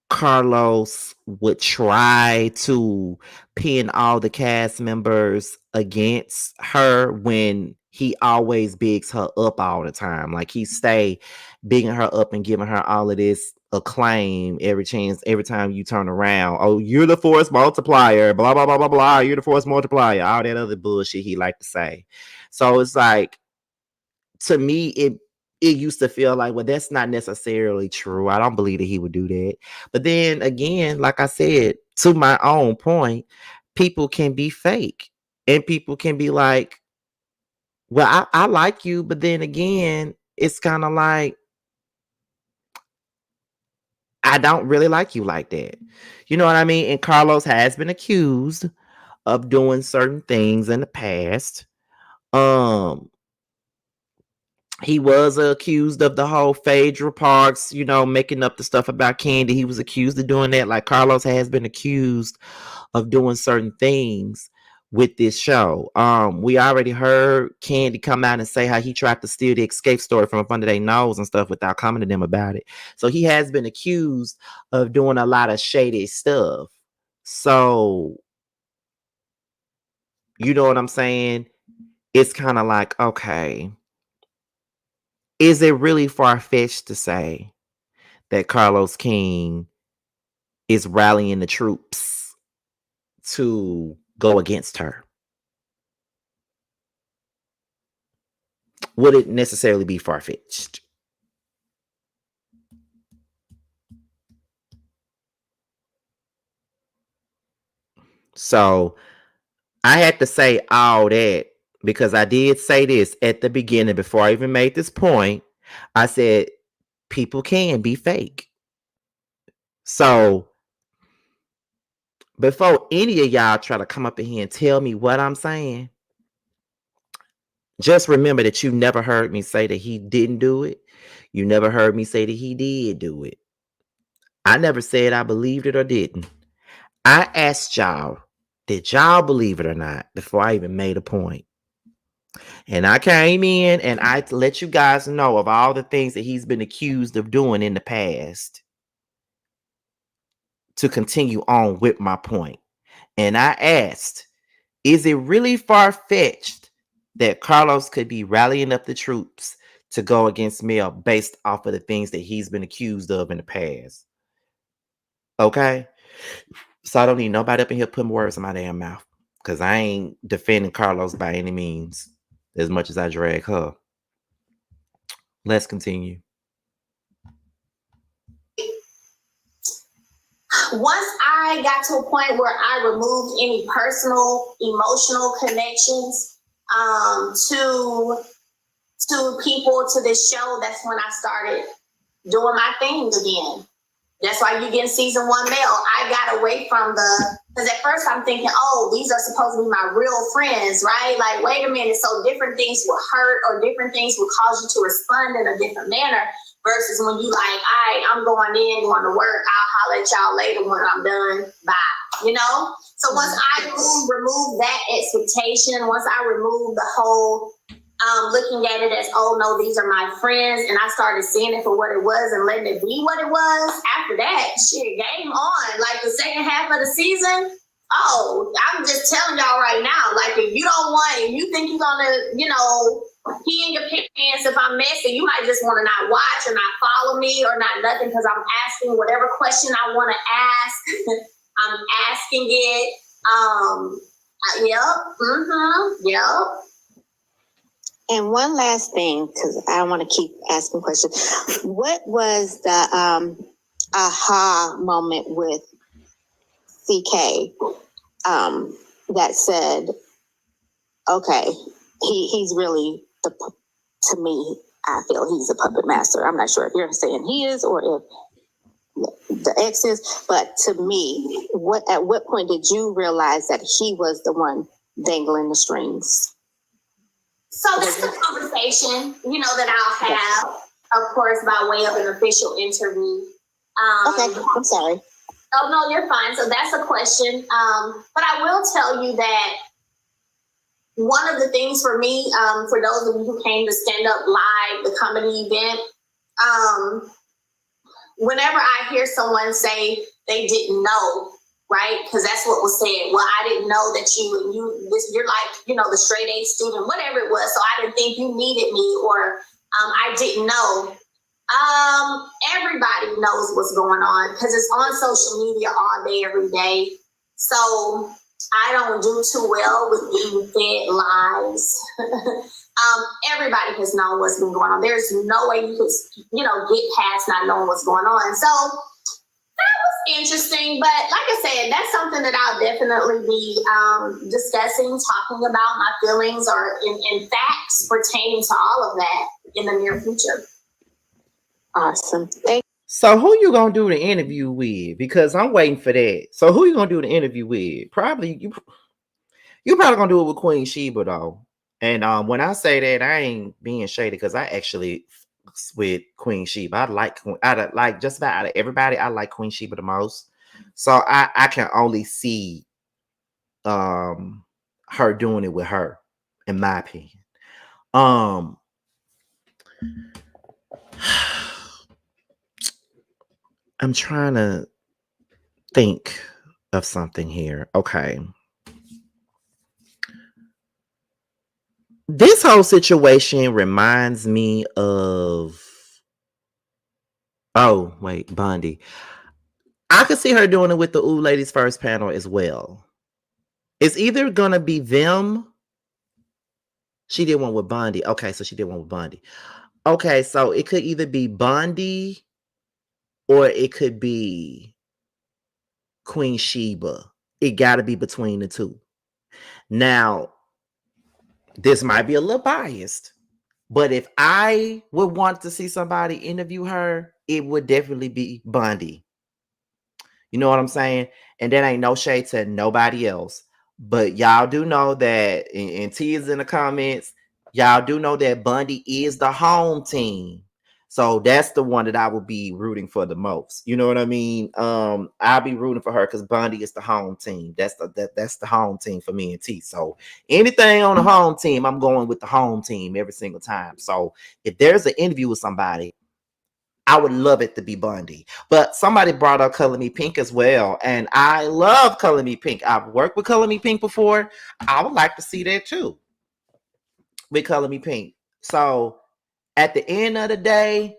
Carlos would try to pin all the cast members against her when he always bigs her up all the time. Like he stay bigging her up and giving her all of this acclaim every time you turn around. Oh, you're the force multiplier, blah blah blah blah blah. You're the force multiplier, all that other bullshit he liked to say. So it's like, to me, it used to feel like, well, that's not necessarily true. I don't believe that he would do that. But then again, like I said, to my own point, people can be fake, and people can be like, well, I like you, but then again, it's kind of like, I don't really like you like that. You know what I mean? And Carlos has been accused of doing certain things in the past. Um, he was accused of the whole Phaedra Parks, you know, making up the stuff about Candy. He was accused of doing that. Like Carlos has been accused of doing certain things with this show. We already heard Candy come out and say how he tried to steal the escape story from up under their nose and stuff without coming to them about it. So he has been accused of doing a lot of shady stuff. So, you know what I'm saying? It's kind of like, okay, is it really far-fetched to say that Carlos King is rallying the troops to go against her? Would it necessarily be far-fetched? So I had to say all that because I did say this at the beginning before I even made this point. I said people can be fake. So before any of y'all try to come up in here and tell me what I'm saying, just remember that you never heard me say that he didn't do it. You never heard me say that he did do it. I never said I believed it or didn't. I asked y'all, did y'all believe it or not, before I even made a point? And I came in and I let you guys know of all the things that he's been accused of doing in the past to continue on with my point. And I asked, is it really far-fetched that Carlos could be rallying up the troops to go against Mel based off of the things that he's been accused of in the past? Okay? So I don't need nobody up in here putting words in my damn mouth, because I ain't defending Carlos by any means as much as I drag her. Let's continue. Once I got to a point where I removed any personal, emotional connections to people, to this show, that's when I started doing my thing again. That's why you get in season 1 Mel. I got away from because at first I'm thinking, oh, these are supposed to be my real friends, right? Like, wait a minute. So different things will hurt, or different things will cause you to respond in a different manner, versus when you like, all right, I'm going to work. I'll holler at y'all later when I'm done. Bye. You know? So once I remove that expectation, once I remove the whole looking at it as, oh no, these are my friends, and I started seeing it for what it was and letting it be what it was, after that, shit, game on. Like the second half of the season, oh, I'm just telling y'all right now, like, if you don't want, if you think you're gonna, pee in your pants if I'm messy, you might just want to not watch or not follow me or not nothing, because I'm asking whatever question I want to ask. I'm asking it. Yep. And one last thing, because I don't want to keep asking questions. What was the aha moment with CK that said, okay, he's really to me, I feel he's a puppet master. I'm not sure if you're saying he is or if the ex is, but to me, at what point did you realize that he was the one dangling the strings? So that's the conversation, that I'll have, of course, by way of an official interview. Okay, I'm sorry. Oh, no, you're fine. So that's a question. But I will tell you that one of the things for me, for those of you who came to Stand Up Live, the comedy event, whenever I hear someone say they didn't know, right? Because that's what was said. Well, I didn't know that you're like, the straight A student, whatever it was. So I didn't think you needed me, or I didn't know. Everybody knows what's going on because it's on social media all day, every day. So I don't do too well with being fed lies. Everybody has known what's been going on. There's no way you could, get past not knowing what's going on. So that was interesting. But like I said, that's something that I'll definitely be discussing, talking about my feelings or in facts pertaining to all of that in the near future. Awesome. So who you gonna do the interview with? Because I'm waiting for that. So who you gonna do the interview with? Probably you probably gonna do it with Queen Sheba though. And when I say that, I ain't being shady because I actually with Queen Sheba. I like just about out of everybody, I like Queen Sheba the most. So I can only see her doing it with her, in my opinion. I'm trying to think of something here. Okay. This whole situation reminds me of Bundy. I could see her doing it with the Ooh Ladies First panel as well. It's either gonna be them. She did one with Bundy. Okay, so she did one with Bundy. Okay, so it could either be Bundy or it could be Queen Sheba. It got to be between the two. Now, this might be a little biased, but if I would want to see somebody interview her, it would definitely be Bundy. You know what I'm saying? And that ain't no shade to nobody else. But y'all do know that, and T is in the comments, y'all do know that Bundy is the home team. So that's the one that I would be rooting for the most. You know what I mean? I'll be rooting for her because Bundy is the home team. That's the home team for me and T. So anything on the home team, I'm going with the home team every single time. So if there's an interview with somebody, I would love it to be Bundy. But somebody brought up Color Me Pink as well. And I love Color Me Pink. I've worked with Color Me Pink before. I would like to see that too with Color Me Pink. So at the end of the day,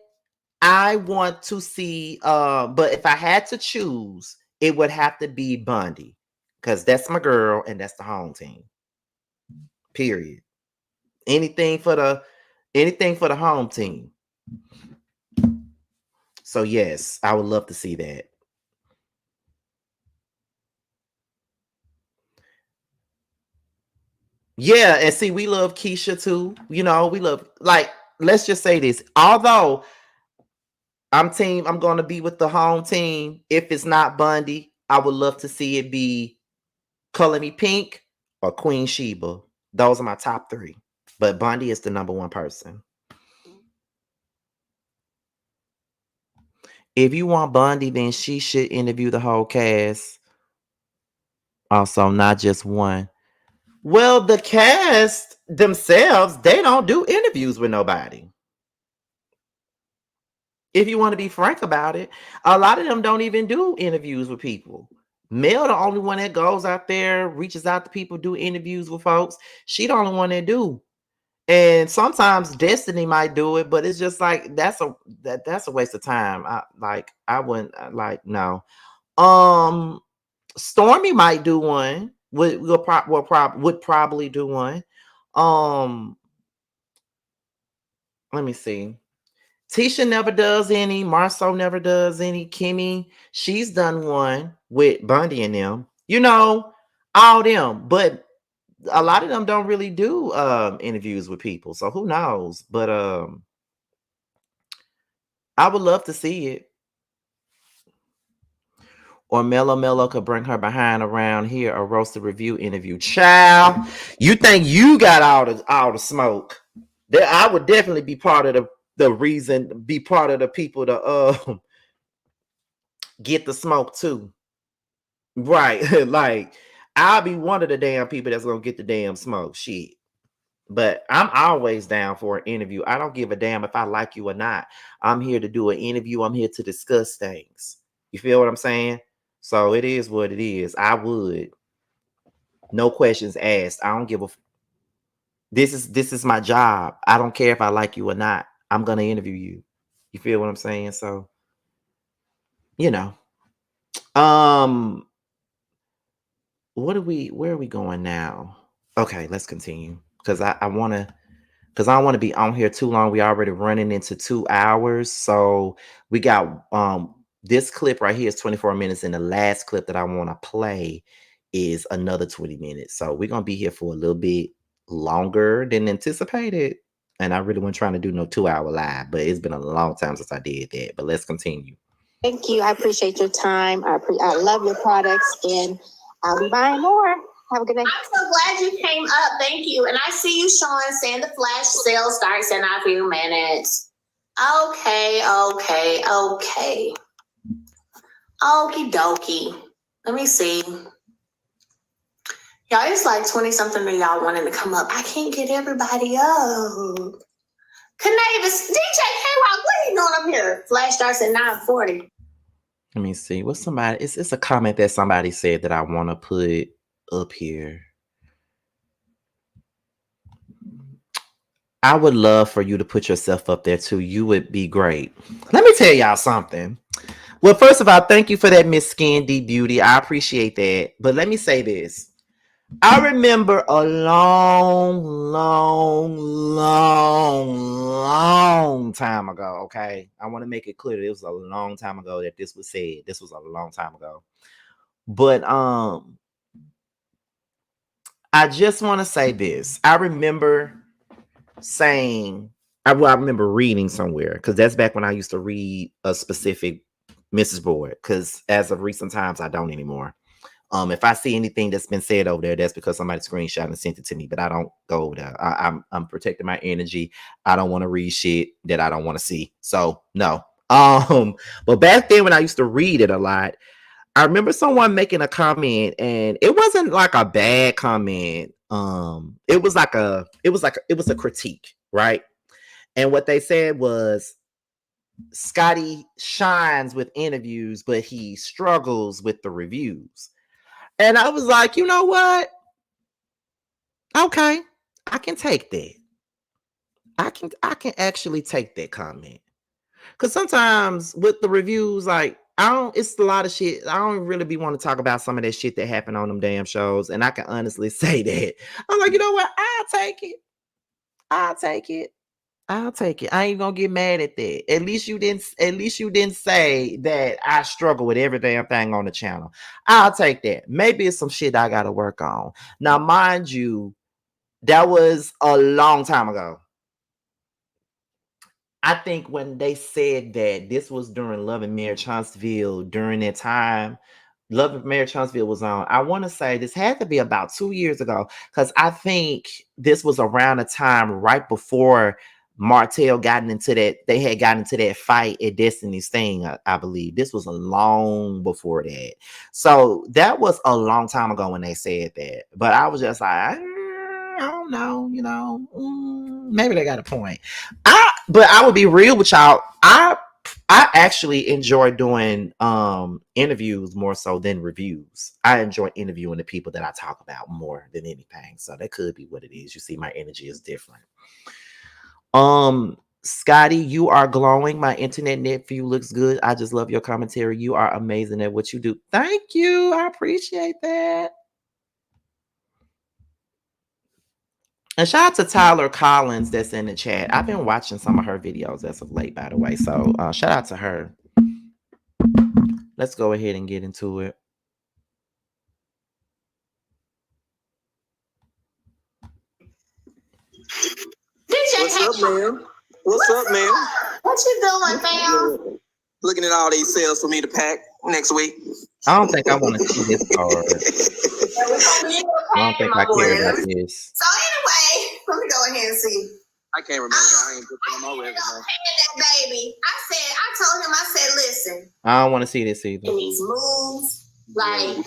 I want to see, but if I had to choose, it would have to be Bundy. Because that's my girl and that's the home team. Period. Anything for the home team. So yes, I would love to see that. Yeah, and see, we love Keisha too. We love, like, let's just say this. Although I'm gonna be with the home team. If it's not Bundy, I would love to see it be Color Me Pink or Queen Sheba. Those are my top three. But Bundy is the number one person. If you want Bundy, then she should interview the whole cast. Also, not just one. Well, the cast themselves, they don't do interviews with nobody. If you want to be frank about it, a lot of them don't even do interviews with people. Mel, the only one that goes out there, reaches out to people, do interviews with folks. She the only one that do. And sometimes Destiny might do it, but it's just like that's a waste of time. I wouldn't like no. Stormy might do one. Would probably do one. Let me see. Tisha never does any. Marceau never does any. Kimmy, she's done one with Bundy and them. All them. But a lot of them don't really do interviews with people, so who knows? But I would love to see it. Or Mello could bring her behind around here, a roasted review interview. Child, you think you got all the smoke? That I would definitely be part of the reason, be part of the people to get the smoke too. Right. Like I'll be one of the damn people that's gonna get the damn smoke. Shit. But I'm always down for an interview. I don't give a damn if I like you or not. I'm here to do an interview. I'm here to discuss things. You feel what I'm saying? So it is what it is. I would. No questions asked. I don't give a this is my job. I don't care if I like you or not. I'm gonna interview you. You feel what I'm saying? So, you know. Um, where are we going now? Okay, let's continue. Because I wanna because I don't want to be on here too long. We already running into 2 hours. So we got this clip right here is 24 minutes, and the last clip that I want to play is another 20 minutes. So we're gonna be here for a little bit longer than anticipated. And I really wasn't trying to do no 2-hour live, but it's been a long time since I did that. But let's continue. Thank you. I appreciate your time. I love your products, and I'll be buying more. Have a good night. I'm so glad you came up. Thank you. And I see you, Sean, saying the flash sale starts in a few minutes. Okay. Okie dokie. Let me see. Y'all, it's like 20 something of y'all wanting to come up. I can't get everybody up. Canavis, DJ K-Rock, what are you doing up here? Flash starts at 9:40. Let me see. What's somebody? It's a comment that somebody said that I want to put up here. I would love for you to put yourself up there too. You would be great. Let me tell y'all something. Well, first of all, thank you for that, Miss Scandy Beauty. I appreciate that. But let me say this. I remember a long time ago. Okay. I want to make it clear that it was a long time ago that this was said. This was a long time ago. But I just want to say this. I remember saying, I remember reading somewhere, because that's back when I used to read a specific Mrs. Board, because as of recent times, I don't anymore. If I see anything that's been said over there, that's because somebody screenshot and sent it to me, but I don't go over there. I'm protecting my energy. I don't want to read shit that I don't want to see. So no. But back then when I used to read it a lot, I remember someone making a comment, and it wasn't like a bad comment. It was a critique, right? And what they said was Scotty shines with interviews, but he struggles with the reviews. And I was like, you know what? Okay, I can take that. I can actually take that comment. Cause sometimes with the reviews, like it's a lot of shit. I don't really be want to talk about some of that shit that happened on them damn shows. And I can honestly say that. I'm like, you know what? I'll take it. I'll take it. I ain't gonna get mad at that. At least you didn't say that I struggle with every damn thing on the channel. I'll take that. Maybe it's some shit I gotta work on. Now, mind you, that was a long time ago. I think when they said that this was during Love and Marriage Huntsville, during that time, Love and Marriage Huntsville was on. I want to say this had to be about 2 years ago, because I think this was around the time right before Martell they had gotten into that fight at Destiny's Thing, I believe. This was a long before that. So that was a long time ago when they said that. But I was just like, I don't know, maybe they got a point. But I will be real with y'all. I actually enjoy doing interviews more so than reviews. I enjoy interviewing the people that I talk about more than anything. So that could be what it is. You see, my energy is different. Scotty, you are glowing. My internet net view looks good. I just love your commentary. You are amazing at what you do. Thank you. I appreciate that. And shout out to Tyler Collins that's in the chat. I've been watching some of her videos as of late, by the way. So shout out to her. Let's go ahead and get into it. up, man? What's up, man? What you doing, fam? Looking at all these sales for me to pack next week. I don't think I want to see this part. I don't think I care about this. So anyway, let me go ahead and see. I can't remember. I ain't put on my resume. That baby. I told him, I said, listen. I don't want to see this either. In these moves, like,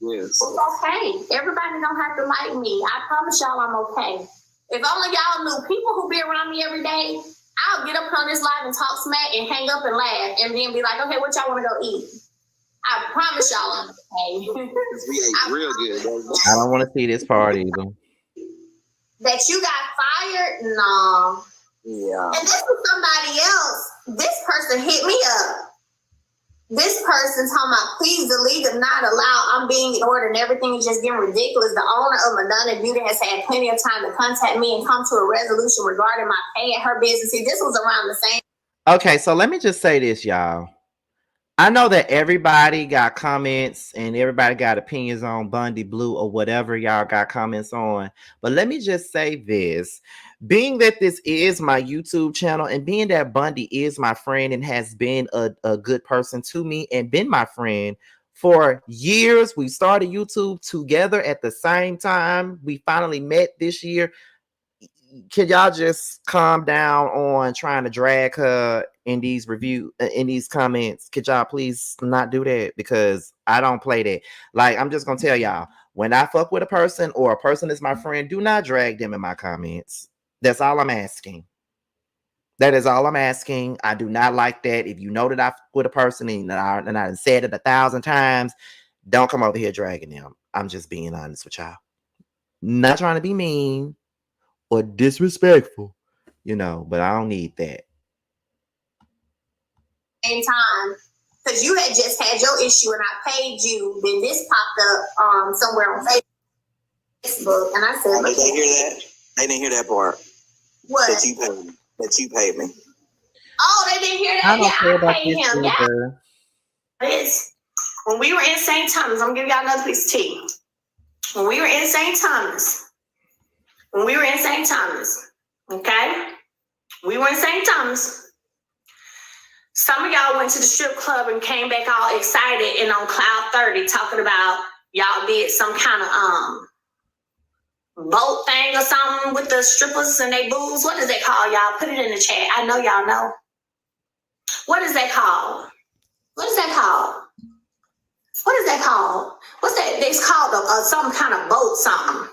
yes. It's okay. Everybody don't have to like me. I promise y'all I'm okay. If only y'all knew, people who be around me every day, I'll get up on this live and talk smack and hang up and laugh and then be like, okay, what y'all want to go eat? I promise y'all I'm okay. We ate real good. I don't want to see this part either. That you got fired? No. Yeah. And this was somebody else. This person hit me up. This person talking about, please delete and not allow. I'm being ignored and everything is just getting ridiculous. The owner of Madonna Beauty has had plenty of time to contact me and come to a resolution regarding my pay at her business. See, this was around the same. Okay, so let me just say this, y'all. I know that everybody got comments and everybody got opinions on Bundy Blue or whatever y'all got comments on. But let me just say this. Being that this is my YouTube channel and being that Bundy is my friend and has been a good person to me and been my friend for years. We started YouTube together at the same time. We finally met this year. Can y'all just calm down on trying to drag her in these in these comments? Could y'all please not do that? Because I don't play that. Like, I'm just gonna tell y'all, when I fuck with a person or a person is my friend, do not drag them in my comments. That's all I'm asking. That is all I'm asking. I do not like that. If you know that I fuck with a person and I said it 1,000 times, don't come over here dragging them. I'm just being honest with y'all. Not trying to be mean or disrespectful, but I don't need that. Same time, because you had just had your issue and I paid you, then this popped up somewhere on Facebook, and I said, they didn't hear that. They didn't hear that part. What? That you paid me. Oh, they didn't hear that. I don't care about paid this him. either. It's when we were in St. Thomas. I'm gonna give y'all another piece of tea. When we were in St. Thomas. Okay? We were in St. Thomas. Some of y'all went to the strip club and came back all excited and on cloud 30 talking about y'all did some kind of boat thing or something with the strippers and they boobs. What is that called, y'all? Put it in the chat. I know y'all know. What is that called? What's that called? What's that? It's called some kind of boat something.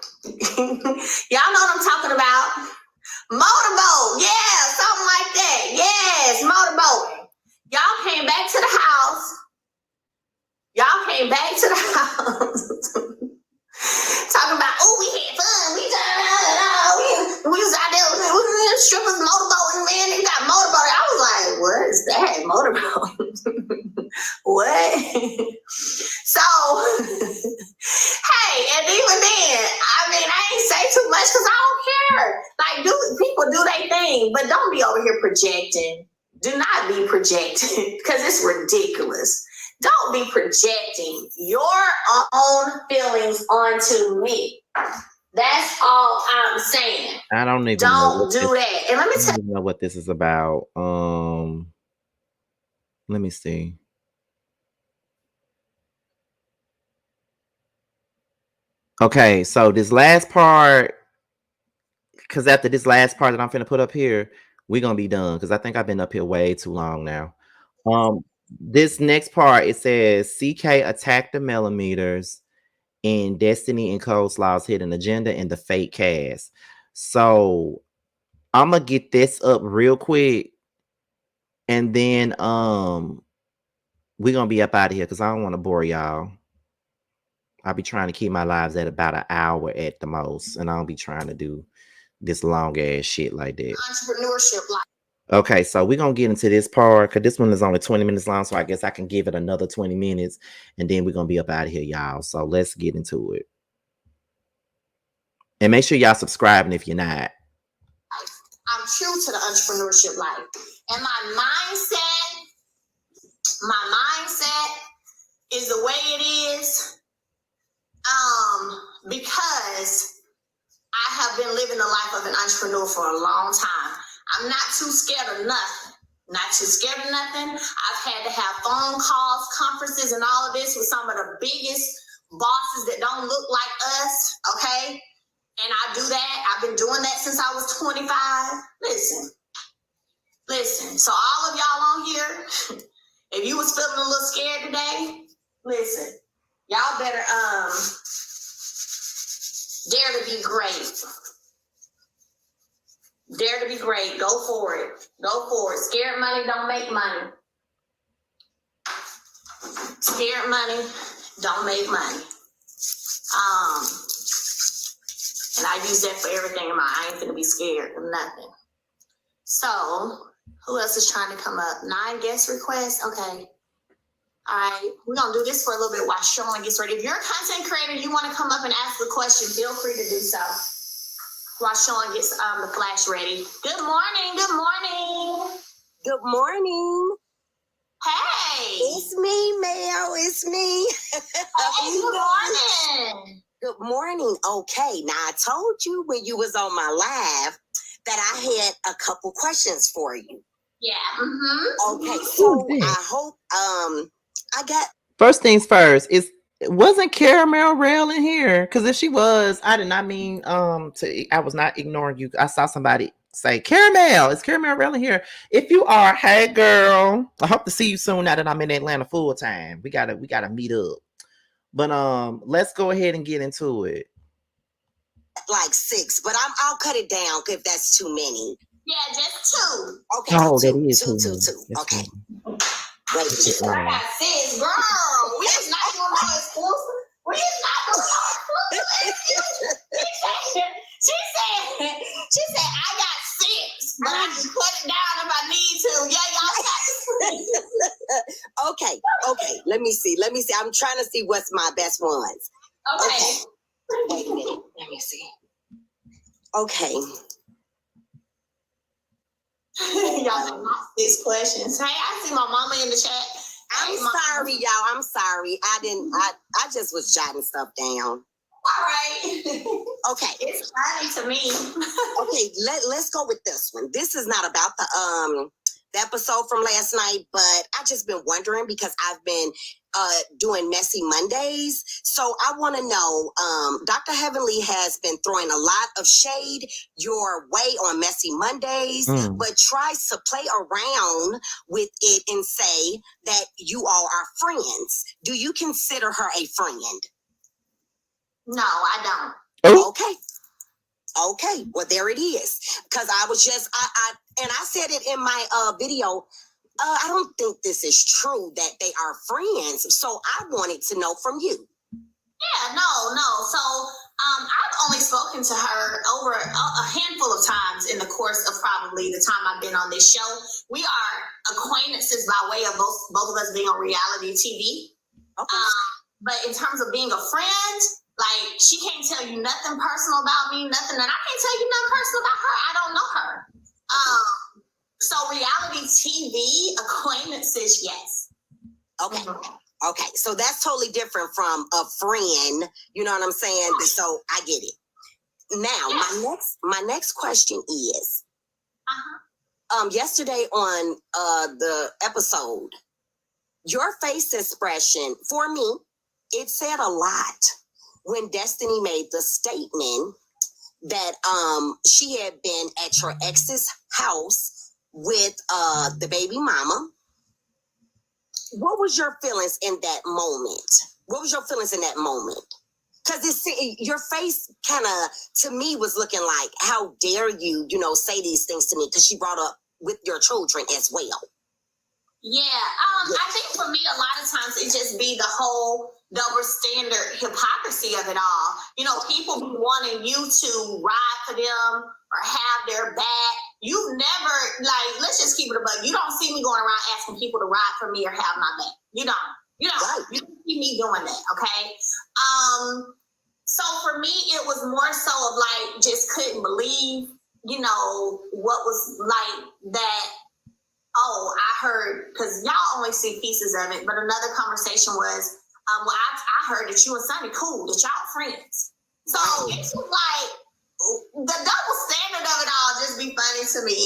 Y'all know what I'm talking about. Motorboat. Yeah, something like that. Yes, motorboat. Y'all came back to the house. Talking about, oh, we had fun. We was out there with strippers, motorboat, man, they got motorboat. I was like, what is that? Motorboat? What? So, hey, and even then, I ain't say too much because I don't care. Like, people do their thing, but don't be over here projecting. Do not be projecting because it's ridiculous. Don't be projecting your own feelings onto me. That's all I'm saying. I don't even don't do that. And let me tell you know what this is about. Let me see. Okay, so this last part, because after this last part that I'm finna put up here, we're gonna be done because I think I've been up here way too long now. This next part, it says CK attacked the millimeters in Destiny and Coleslaw's hidden agenda and the fake cast. So I'm gonna get this up real quick, and then we're gonna be up out of here because I don't want to bore y'all. I'll be trying to keep my lives at about an hour at the most, and I don't be trying to do this long ass shit like that. entrepreneurship life. Okay, so we're gonna get into this part because this one is only 20 minutes long, so I guess I can give it another 20 minutes, and then we're gonna be up out of here, y'all. So let's get into it. And make sure y'all subscribing if you're not. I'm true to the entrepreneurship life. And my mindset is the way it is because I have been living the life of an entrepreneur for a long time. I'm not too scared of nothing. Not too scared of nothing. I've had to have phone calls, conferences, and all of this with some of the biggest bosses that don't look like us, okay? And I do that. I've been doing that since I was 25. Listen. So all of y'all on here, if you was feeling a little scared today, listen. Y'all better dare to be great. Dare to be great. Go for it. Go for it. Scared money don't make money. Scared money don't make money. And I use that for everything in my. I ain't gonna be scared of nothing. So, who else is trying to come up? 9 guest requests. Okay. All right, we're gonna do this for a little bit while Sean gets ready. If you're a content creator, you want to come up and ask a question, feel free to do so. While Sean gets the flash ready. Good morning. Good morning. Good morning. Hey. It's me, Mel. It's me. Hey, good morning. Good morning. Okay, now I told you when you was on my live that I had a couple questions for you. Yeah. Mm-hmm. Okay, so I hope I got. First things first, wasn't Caramel Rail in here? Because if she was, I did not mean I was not ignoring you. I saw somebody say Caramel. Is Caramel Rail in here? If you are, hey girl, I hope to see you soon. Now that I'm in Atlanta full time, we gotta meet up. But let's go ahead and get into it. Like 6, but I'll cut it down if that's too many. Yeah, just 2. Okay, Oh, two, that is two. That's Okay. cool. Wait a minute. I got 6, girl. We is not doing no exclusive. We is not doing no exclusive. She said, I got 6, but I can cut it down if I need to. Yeah, y'all got 6. Okay. Let me see. I'm trying to see what's my best ones. Okay. Wait a minute. Let me see. Okay. Y'all got 6 questions. Hey, I see my mama in the chat. I'm sorry, y'all. I'm sorry. I just was jotting stuff down. All right. Okay. It's funny to me. Okay, let's go with this one. This is not about the episode from last night, but I just been wondering because I've been doing Messy Mondays. So I want to know, Dr. Heavenly has been throwing a lot of shade your way on Messy Mondays, but tries to play around with it and say that you all are friends. Do you consider her a friend? No, I don't. Oh. Okay, well there it is. Because I was just I said it in my video. I don't think this is true that they are friends. So I wanted to know from you. Yeah, no. So I've only spoken to her over a handful of times in the course of probably the time I've been on this show. We are acquaintances by way of both of us being on reality TV. Okay. But in terms of being a friend, like, she can't tell you nothing personal about me, nothing, and I can't tell you nothing personal about her. I don't know her. So reality TV acquaintances, yes. Okay. Okay. So that's totally different from a friend. You know what I'm saying? So I get it. Now, my next question is, yesterday on the episode, your face expression, for me, it said a lot. When Destiny made the statement that she had been at your ex's house with the baby mama, what was your feelings in that moment? Because your face kind of, to me, was looking like, how dare you, say these things to me? Because she brought up with your children as well. Yeah, I think for me, a lot of times it just be the whole double standard hypocrisy of it all. People be wanting you to ride for them or have their back. You never, let's just keep it a buck. You don't see me going around asking people to ride for me or have my back. You don't. Right. You don't see me doing that, okay? So for me, it was more so of just couldn't believe, what was that. Oh, I heard, because y'all only see pieces of it, but another conversation was, I heard that you and Sonny cool, that y'all friends. So it's just the double standard of it all just be funny to me.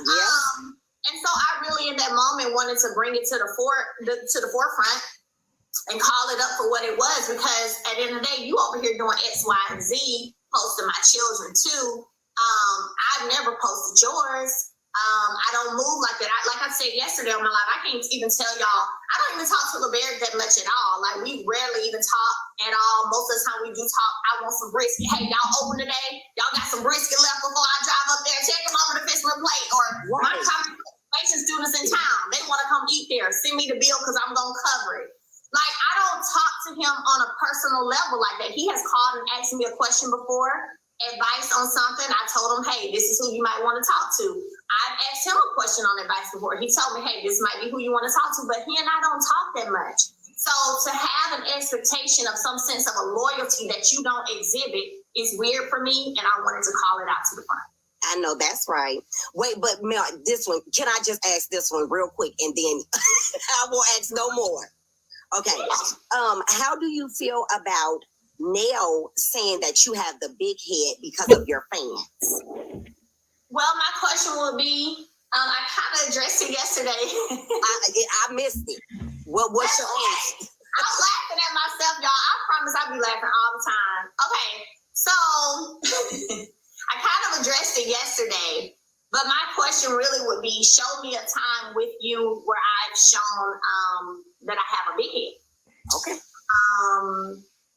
Yeah. And so I really, in that moment, wanted to bring it to the forefront and call it up for what it was, because at the end of the day, you over here doing X, Y, and Z, posting my children too. I've never posted yours. I don't move like that. Like I said yesterday on my live, I can't even tell y'all, I don't even talk to LeBear that much at all. Like, we rarely even talk at all. Most of the time we do talk, I want some brisket. Hey, y'all open today? Y'all got some brisket left before I drive up there? Tell your mama to fix my plate. Or my conversation students in town, they want to come eat there. Send me the bill because I'm going to cover it. Like, I don't talk to him on a personal level like that. He has called and asked me a question before, advice on something. I told him, hey, this is who you might want to talk to. I've asked him a question on advice before. He told me, hey, this might be who you want to talk to, but he and I don't talk that much. So to have an expectation of some sense of a loyalty that you don't exhibit is weird for me, and I wanted to call it out to the front. I know that's right. Wait, but Mel, this one, can I just ask this one real quick, and then I will ask no more. Okay. How do you feel about Nell saying that you have the big head because of your fans? Well, my question would be, I kind of addressed it yesterday. I missed it. What's your answer? I'm laughing at myself, y'all. I promise I'll be laughing all the time. Okay, so I kind of addressed it yesterday, but my question really would be, show me a time with you where I've shown that I have a big head. Okay.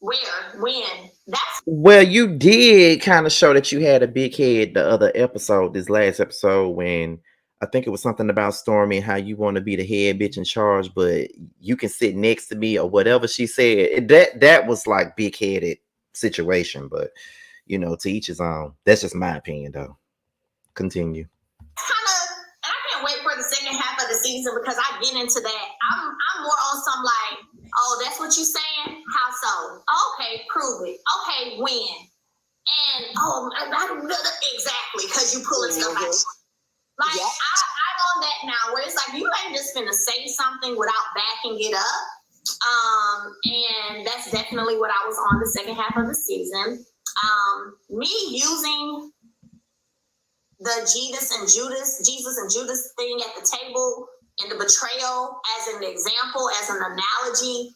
Where? When? That's Well, you did kind of show that you had a big head the other episode, this last episode, when I think it was something about Stormy and how you want to be the head bitch in charge, but you can sit next to me or whatever she said. That was like big headed situation, but you know, to each his own. That's just my opinion, though. Continue. kind of, and I can't wait for the second half of the season because I get into that. I'm more on some like, oh, that's what you saying? How so? Okay, prove it. Okay, when? And exactly, because you pulling stuff out. Like, yeah. I'm on that now where it's like you ain't just finna say something without backing it up. And that's definitely what I was on the second half of the season. Me using the Jesus and Judas thing at the table and the betrayal as an example, as an analogy.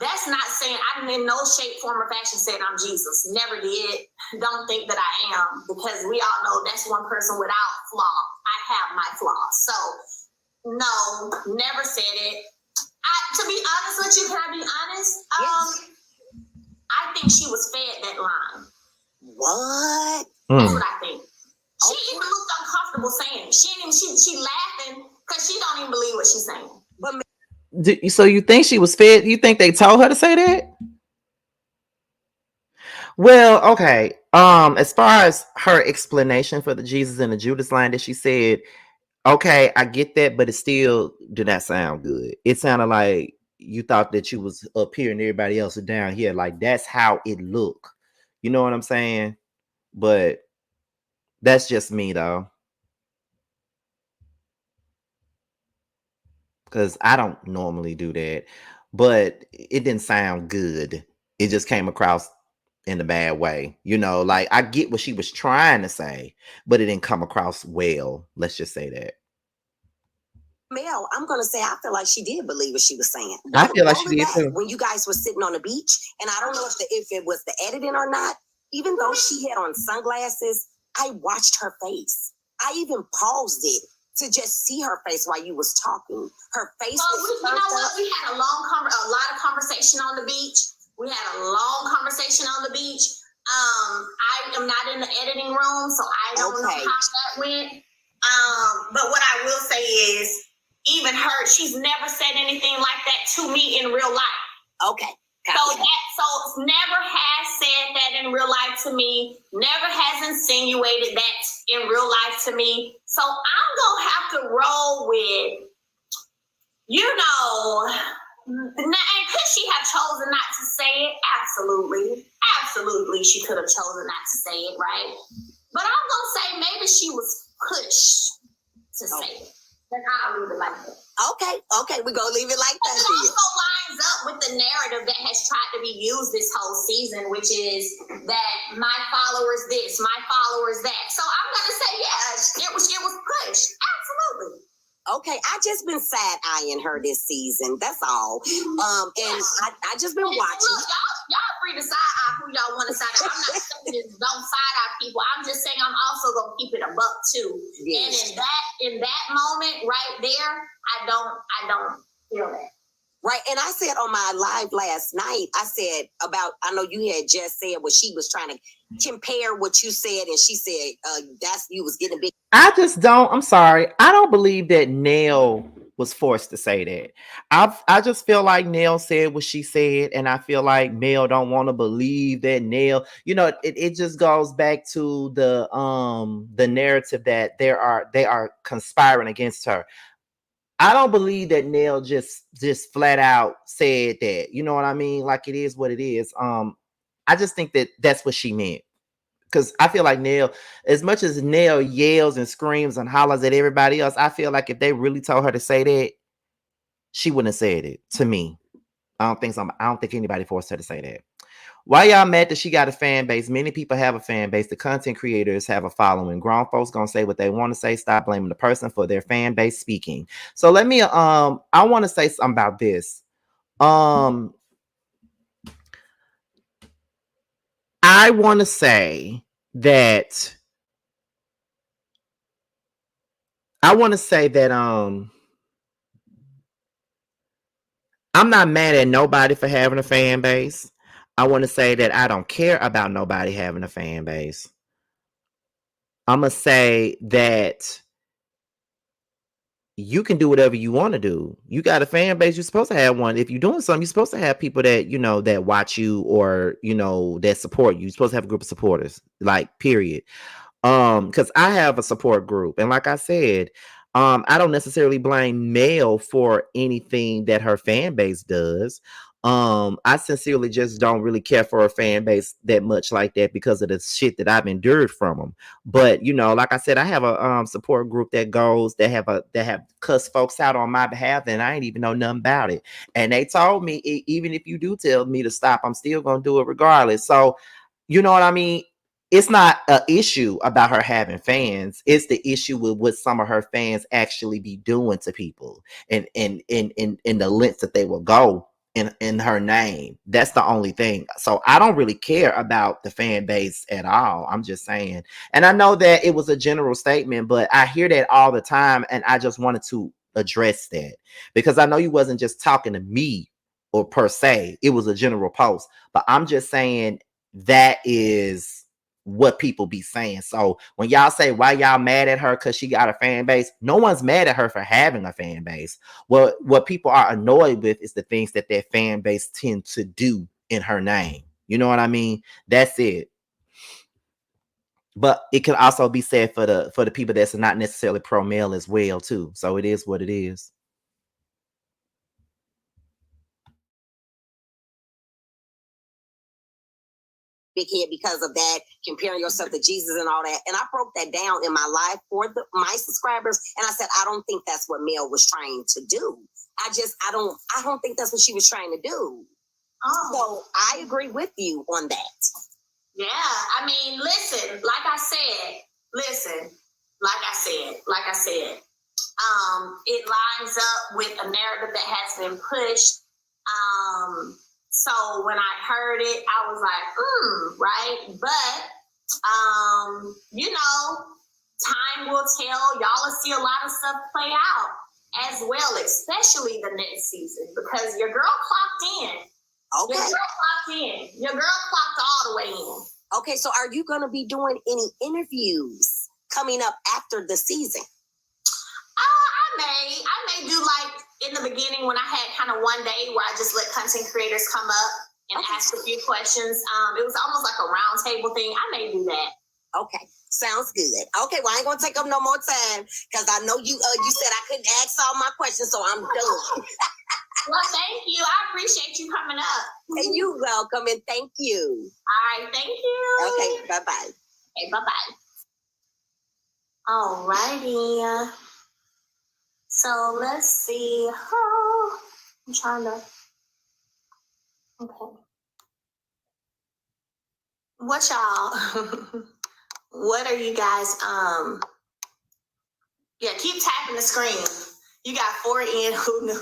That's not saying I'm in no shape, form, or fashion saying I'm Jesus. Never did. Don't think that I am, because we all know that's one person without flaw. I have my flaws. So, no, never said it. To be honest with you, can I be honest? Yes. I think she was fed that line. What? That's what I think. She even looked uncomfortable saying it. She laughing because she don't even believe what she's saying. But so you think she was fed? You think they told her to say that? Well, okay. As far as her explanation for the Jesus and the Judas line that she said, okay, I get that, but it still did not sound good. It sounded like you thought that you was up here and everybody else is down here. Like, that's how it looked. You know what I'm saying? But that's just me, though. Because I don't normally do that. But it didn't sound good. It just came across in a bad way. You know, like, I get what she was trying to say, but it didn't come across well. Let's just say that. Mel, I'm going to say I feel like she did believe what she was saying. I feel like she did too. When you guys were sitting on the beach, and I don't know if it was the editing or not, even though she had on sunglasses, I watched her face. I even paused it to just see her face while you was talking. Her face was you know what? We had a lot of conversation on the beach. We had a long conversation on the beach. I am not in the editing room, so I don't know how that went. But what I will say is, even her, she's never said anything like that to me in real life. Okay. So never has said that in real life to me. Never has insinuated that in real life to me. So I'm gonna have to roll with, and could she have chosen not to say it? Absolutely, she could have chosen not to say it, right? But I'm gonna say maybe she was pushed to say it. And I'll leave it like that. Okay, we're gonna leave it like that. Also, lines up with the narrative that has tried to be used this whole season, which is that my followers this, my followers that. So I'm gonna say, yeah, it was pushed. Absolutely. Okay, I just been side-eyeing her this season. That's all. And I just been watching. Look, y'all free to side-eye who y'all want to side-eye. I'm not saying this, don't side-eye people. I'm just saying I'm also gonna keep it a buck too. Yes. And in that moment right there, I don't feel that. Right, and I said on my live last night, I said about, I know you had just said what she was trying to compare what you said, and she said that's you was getting big. I'm sorry. I don't believe that Nell was forced to say that. I just feel like Nell said what she said, and I feel like Mel don't want to believe that Nell, it just goes back to the narrative that they are conspiring against her. I don't believe that Nell just flat out said that. You know what I mean? Like, it is what it is. I just think that that's what she meant. Because I feel like Nell, as much as Nell yells and screams and hollers at everybody else, I feel like if they really told her to say that, she wouldn't have said it to me. I don't think anybody forced her to say that. Why y'all mad that she got a fan base? Many people have a fan base. The content creators have a following. Grown folks gonna say what they want to say. Stop blaming the person for their fan base speaking. So let me I want to say something about this. I want to say that I'm not mad at nobody for having a fan base. I want to say that I don't care about nobody having a fan base. I'm going to say that you can do whatever you want to do. You got a fan base, you're supposed to have one. If you're doing something, you're supposed to have people that, that watch you or, that support you. You're supposed to have a group of supporters, like, period. Because I have a support group, and like I said, I don't necessarily blame Mel for anything that her fan base does. I sincerely just don't really care for her fan base that much like that because of the shit that I've endured from them. But like I said, I have a support group that have cussed folks out on my behalf, and I ain't even know nothing about it. And they told me, even if you do tell me to stop, I'm still gonna do it regardless. So, you know what I mean? It's not an issue about her having fans. It's the issue with what some of her fans actually be doing to people, and in the lengths that they will go in her name. That's the only thing. So I don't really care about the fan base at all. I'm just saying. And I know that it was a general statement, but I hear that all the time, and I just wanted to address that because I know you wasn't just talking to me or per se. It was a general post, but I'm just saying that is what people be saying. So when y'all say why y'all mad at her because she got a fan base, no one's mad at her for having a fan base. What people are annoyed with is the things that their fan base tend to do in her name. You know what I mean? That's it. But it can also be said for the people that's not necessarily pro male as well too. So it is what it is. Big head because of that, comparing yourself to Jesus and all that. And I broke that down in my life for my subscribers. And I said, I don't think that's what Mel was trying to do. I don't think that's what she was trying to do. Oh. So I agree with you on that. Yeah, I mean, listen, like I said, it lines up with a narrative that has been pushed. So when I heard it, I was like, right? But, time will tell. Y'all will see a lot of stuff play out as well, especially the next season, because your girl clocked in. Okay. Your girl clocked all the way in. Okay, so are you going to be doing any interviews coming up after the season? I may do like in the beginning when I had kind of one day where I just let content creators come up and ask a few questions. It was almost like a round table thing. I may do that. Okay, sounds good. Okay, well, I ain't gonna take up no more time because I know you said I couldn't ask all my questions, so I'm done. Well, thank you. I appreciate you coming up. And you're welcome, and thank you. All right, thank you. Okay, bye-bye. Okay, bye-bye. All righty. So let's see. I'm trying to Okay. What y'all? What are you guys? Yeah, keep tapping the screen. You got 4 in. Who knew?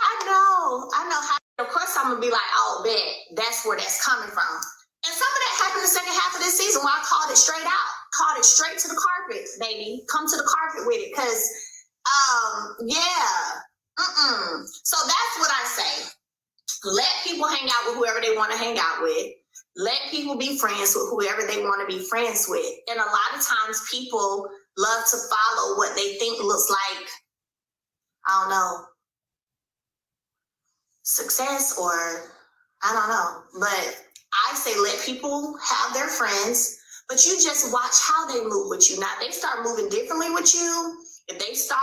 I know how. Of course, I'm gonna be like, oh, bet that's where that's coming from. And some of that happened the second half of this season where I called it straight out, called it straight to the carpet, baby. Come to the carpet with it, cause, yeah. So that's what I say. Let people hang out with whoever they want to hang out with. Let people be friends with whoever they want to be friends with. And a lot of times people love to follow what they think looks like, I don't know, success, or I don't know. But I say let people have their friends, but you just watch how they move with you. Now, if they start moving differently with you, if they start,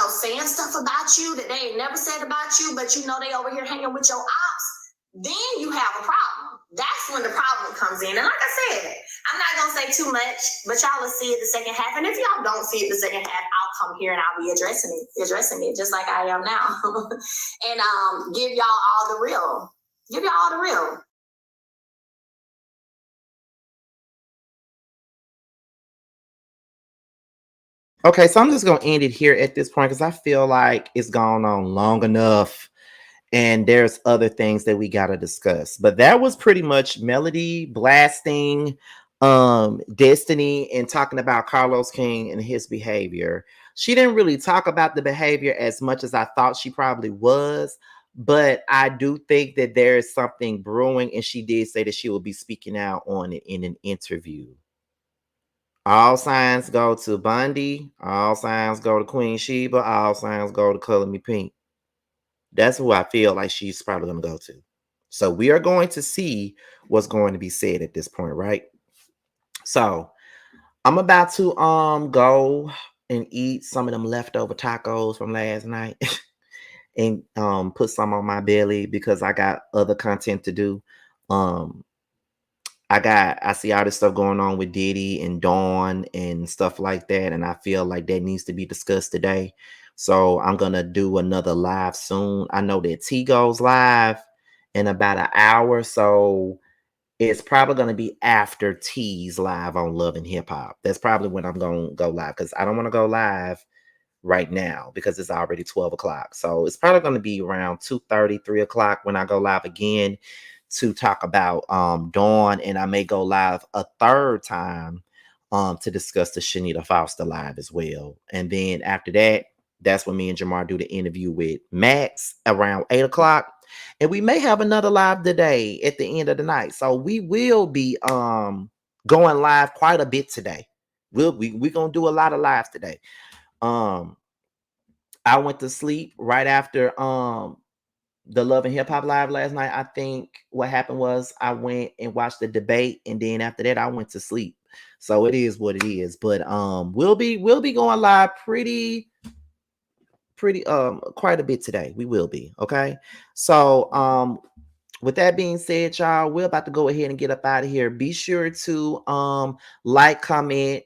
saying stuff about you that they ain't never said about you, but they over here hanging with your ops, then you have a problem. That's when the problem comes in. And like I said, I'm not going to say too much, but y'all will see it the second half. And if y'all don't see it the second half, I'll come here and I'll be addressing it just like I am now. And give y'all all the real. Give y'all all the real. Okay, so I'm just going to end it here at this point because I feel like it's gone on long enough and there's other things that we got to discuss. But that was pretty much Melody blasting Destiny and talking about Carlos King and his behavior. She didn't really talk about the behavior as much as I thought she probably was, but I do think that there is something brewing, and she did say that she will be speaking out on it in an interview. All signs go to Bundy. All signs go to Queen Sheba. All signs go to Color Me Pink. That's who I feel like she's probably going to go to. So we are going to see what's going to be said at this point, right? So I'm about to go and eat some of them leftover tacos from last night and put some on my belly because I got other content to do. I see all this stuff going on with Diddy and Dawn and stuff like that, and I feel like that needs to be discussed today. So I'm gonna do another live soon. I know that T goes live in about an hour, so it's probably gonna be after T's live on Love and Hip Hop. That's probably when I'm gonna go live because I don't want to go live right now because it's already 12 o'clock. So it's probably gonna be around 2:30, 3 o'clock when I go live again to talk about Dawn, and I may go live a third time to discuss the Shanita Foster live as well. And then after that, that's when me and Jamar do the interview with Max around 8 o'clock. And we may have another live today at the end of the night. So we will be going live quite a bit today. We're gonna do a lot of lives today. I went to sleep right after the Love and Hip Hop live last night. I think what happened was I went and watched the debate, and then after that I went to sleep. So it is what it is. But we'll be going live pretty quite a bit today. We will be, okay? So with that being said, y'all, we're about to go ahead and get up out of here. Be sure to like, comment,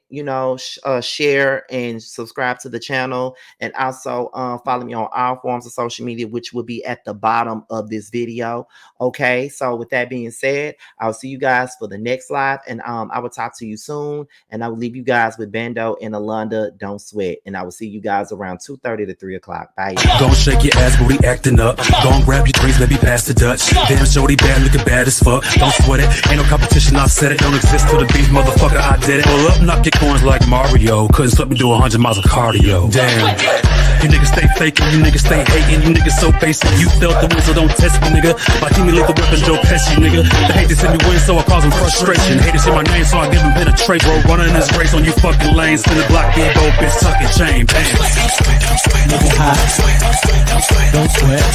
share and subscribe to the channel, and also follow me on all forms of social media, which will be at the bottom of this video. Okay, so with that being said, I'll see you guys for the next live, and I will talk to you soon, and I will leave you guys with Bando and Alonda. Don't sweat, and I will see you guys around 2:30 to 3 o'clock. Bye. Gon' shake your ass, booty acting up. Gon' grab your drinks, let me pass the Dutch. Damn, shorty bad, looking bad as fuck. Don't sweat it, ain't no competition, I said it. Don't exist till the beef, motherfucker, I did it. Pull up, knock your corns like Mario. Couldn't stop me do 100 miles of cardio. Damn, you niggas stay faking, you niggas stay hating, you niggas so basic. You felt the win, so don't test me, nigga. My team me lethal weapon, Joe Pesci, nigga. They hate to see me win, so I cause them frustration. Hate to see my name, so I give them penetration. Bro, running this race on you fucking lanes. Spin the block, get both, bitch, sucking chain. Damn. Don't sweat, don't sweat, don't sweat, don't sweat, don't sweat.